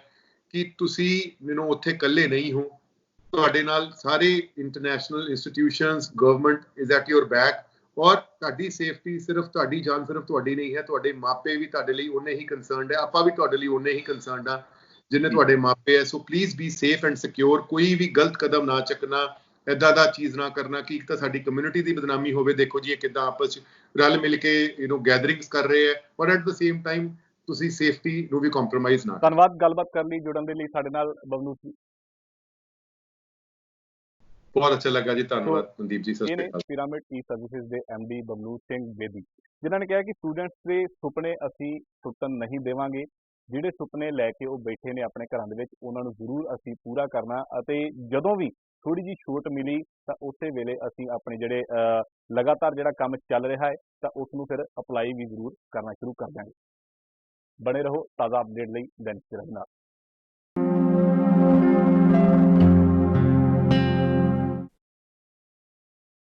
ਕਿ ਤੁਸੀਂ ਉੱਥੇ ਇਕੱਲੇ ਨਹੀਂ ਹੋ, ਤੁਹਾਡੇ ਨਾਲ ਸਾਰੇ international institutions, government is at your back. ਔਰ ਤੁਹਾਡੀ ਸੇਫਟੀ, ਸਿਰਫ ਤੁਹਾਡੀ ਜਾਨ ਸਿਰਫ ਤੁਹਾਡੀ ਨਹੀਂ ਹੈ, ਤੁਹਾਡੇ ਮਾਪੇ ਵੀ ਤੁਹਾਡੇ ਲਈ ਉਹਨੇ ਹੀ ਕੰਸਰਨਡ ਹੈ, ਆਪਾਂ ਵੀ ਤੁਹਾਡੇ ਲਈ ਉਹਨੇ ਹੀ ਕੰਸਰਨਡ ਆ ਜਿੰਨੇ ਤੁਹਾਡੇ ਮਾਪੇ ਹੈ। So please be safe and secure, ਕੋਈ ਵੀ ਗਲਤ ਕਦਮ ਨਾ ਚੱਕਣਾ, ਏਦਾਂ ਦਾ ਚੀਜ਼ ਨਾ ਕਰਨਾ ਕਿ ਇੱਕ ਤਾਂ ਸਾਡੀ ਕਮਿਊਨਿਟੀ ਦੀ ਬਦਨਾਮੀ ਹੋਵੇ। ਦੇਖੋ ਜੀ ਇਹ ਕਿੱਦਾਂ ਆਪਸ ਚ ਰਲ ਮਿਲ ਕੇ ਗੈਦਰਿੰਗਸ ਕਰ ਰਹੇ ਹੈ, ਔਰ ਐਟ ਦ ਸੇਮ ਟਾਈਮ ਤੁਸੀਂ ਸੇਫਟੀ ਨੂੰ ਵੀ ਕੰਪਰੋਮਾਈਜ਼ ਨਾ ਕਰੋ। ਧੰਨਵਾਦ ਗੱਲਬਾਤ ਕਰਨ ਲਈ, ਜੁੜਨ ਦੇ ਲਈ ਸਾਡੇ ਨਾਲ ਬਬਲੂ ਜੀ। ਬਹੁਤ ਅੱਛਾ ਲੱਗਾ ਜੀ, ਧੰਨਵਾਦ ਮਨਦੀਪ ਜੀ। ਸਤਿ ਇਹ ਸ਼੍ਰੀ ਨੇ ਅਕਾਲ। ਪਿਰਾਮਿਡ ਈ ਸਰਵਿਸਿਜ਼ ਦੇ ਐਮਡੀ ਬਬਲੂ ਸਿੰਘ ਬੇਦੀ, ਜਿਨ੍ਹਾਂ ਨੇ ਕਿਹਾ ਕਿ ਸਟੂਡੈਂਟਸ ਦੇ ਸੁਪਨੇ ਅਸੀਂ ਟੁੱਟਣ ਨਹੀਂ ਦੇਵਾਂਗੇ, ਜਿਹੜੇ ਸੁਪਨੇ ਲੈ ਕੇ ਉਹ ਬੈਠੇ ਨੇ ਆਪਣੇ ਘਰਾਂ ਦੇ ਵਿੱਚ, ਉਹਨਾਂ ਨੂੰ ਜ਼ਰੂਰ ਅਸੀਂ ਪੂਰਾ ਕਰਨਾ। ਅਤੇ ਜਦੋਂ ਵੀ ਥੋੜੀ ਜਿਹੀ ਛੋਟ ਮਿਲੀ ਤਾਂ ਉਸੇ ਵੇਲੇ ਅਸੀਂ ਆਪਣੇ ਜਿਹੜੇ ਲਗਾਤਾਰ ਜਿਹੜਾ ਕੰਮ ਚੱਲ ਰਿਹਾ ਹੈ ਤਾਂ ਉਸ ਨੂੰ ਫਿਰ ਅਪਲਾਈ ਵੀ ਜ਼ਰੂਰ ਕਰਨਾ ਸ਼ੁਰੂ ਕਰ ਦਿਆਂਗੇ। ਬਣੇ ਰਹੋ ਤਾਜ਼ਾ ਅਪਡੇਟ ਲਈ ਦੈਨਿਕ ਸਿਰਜ ਨਾਲ।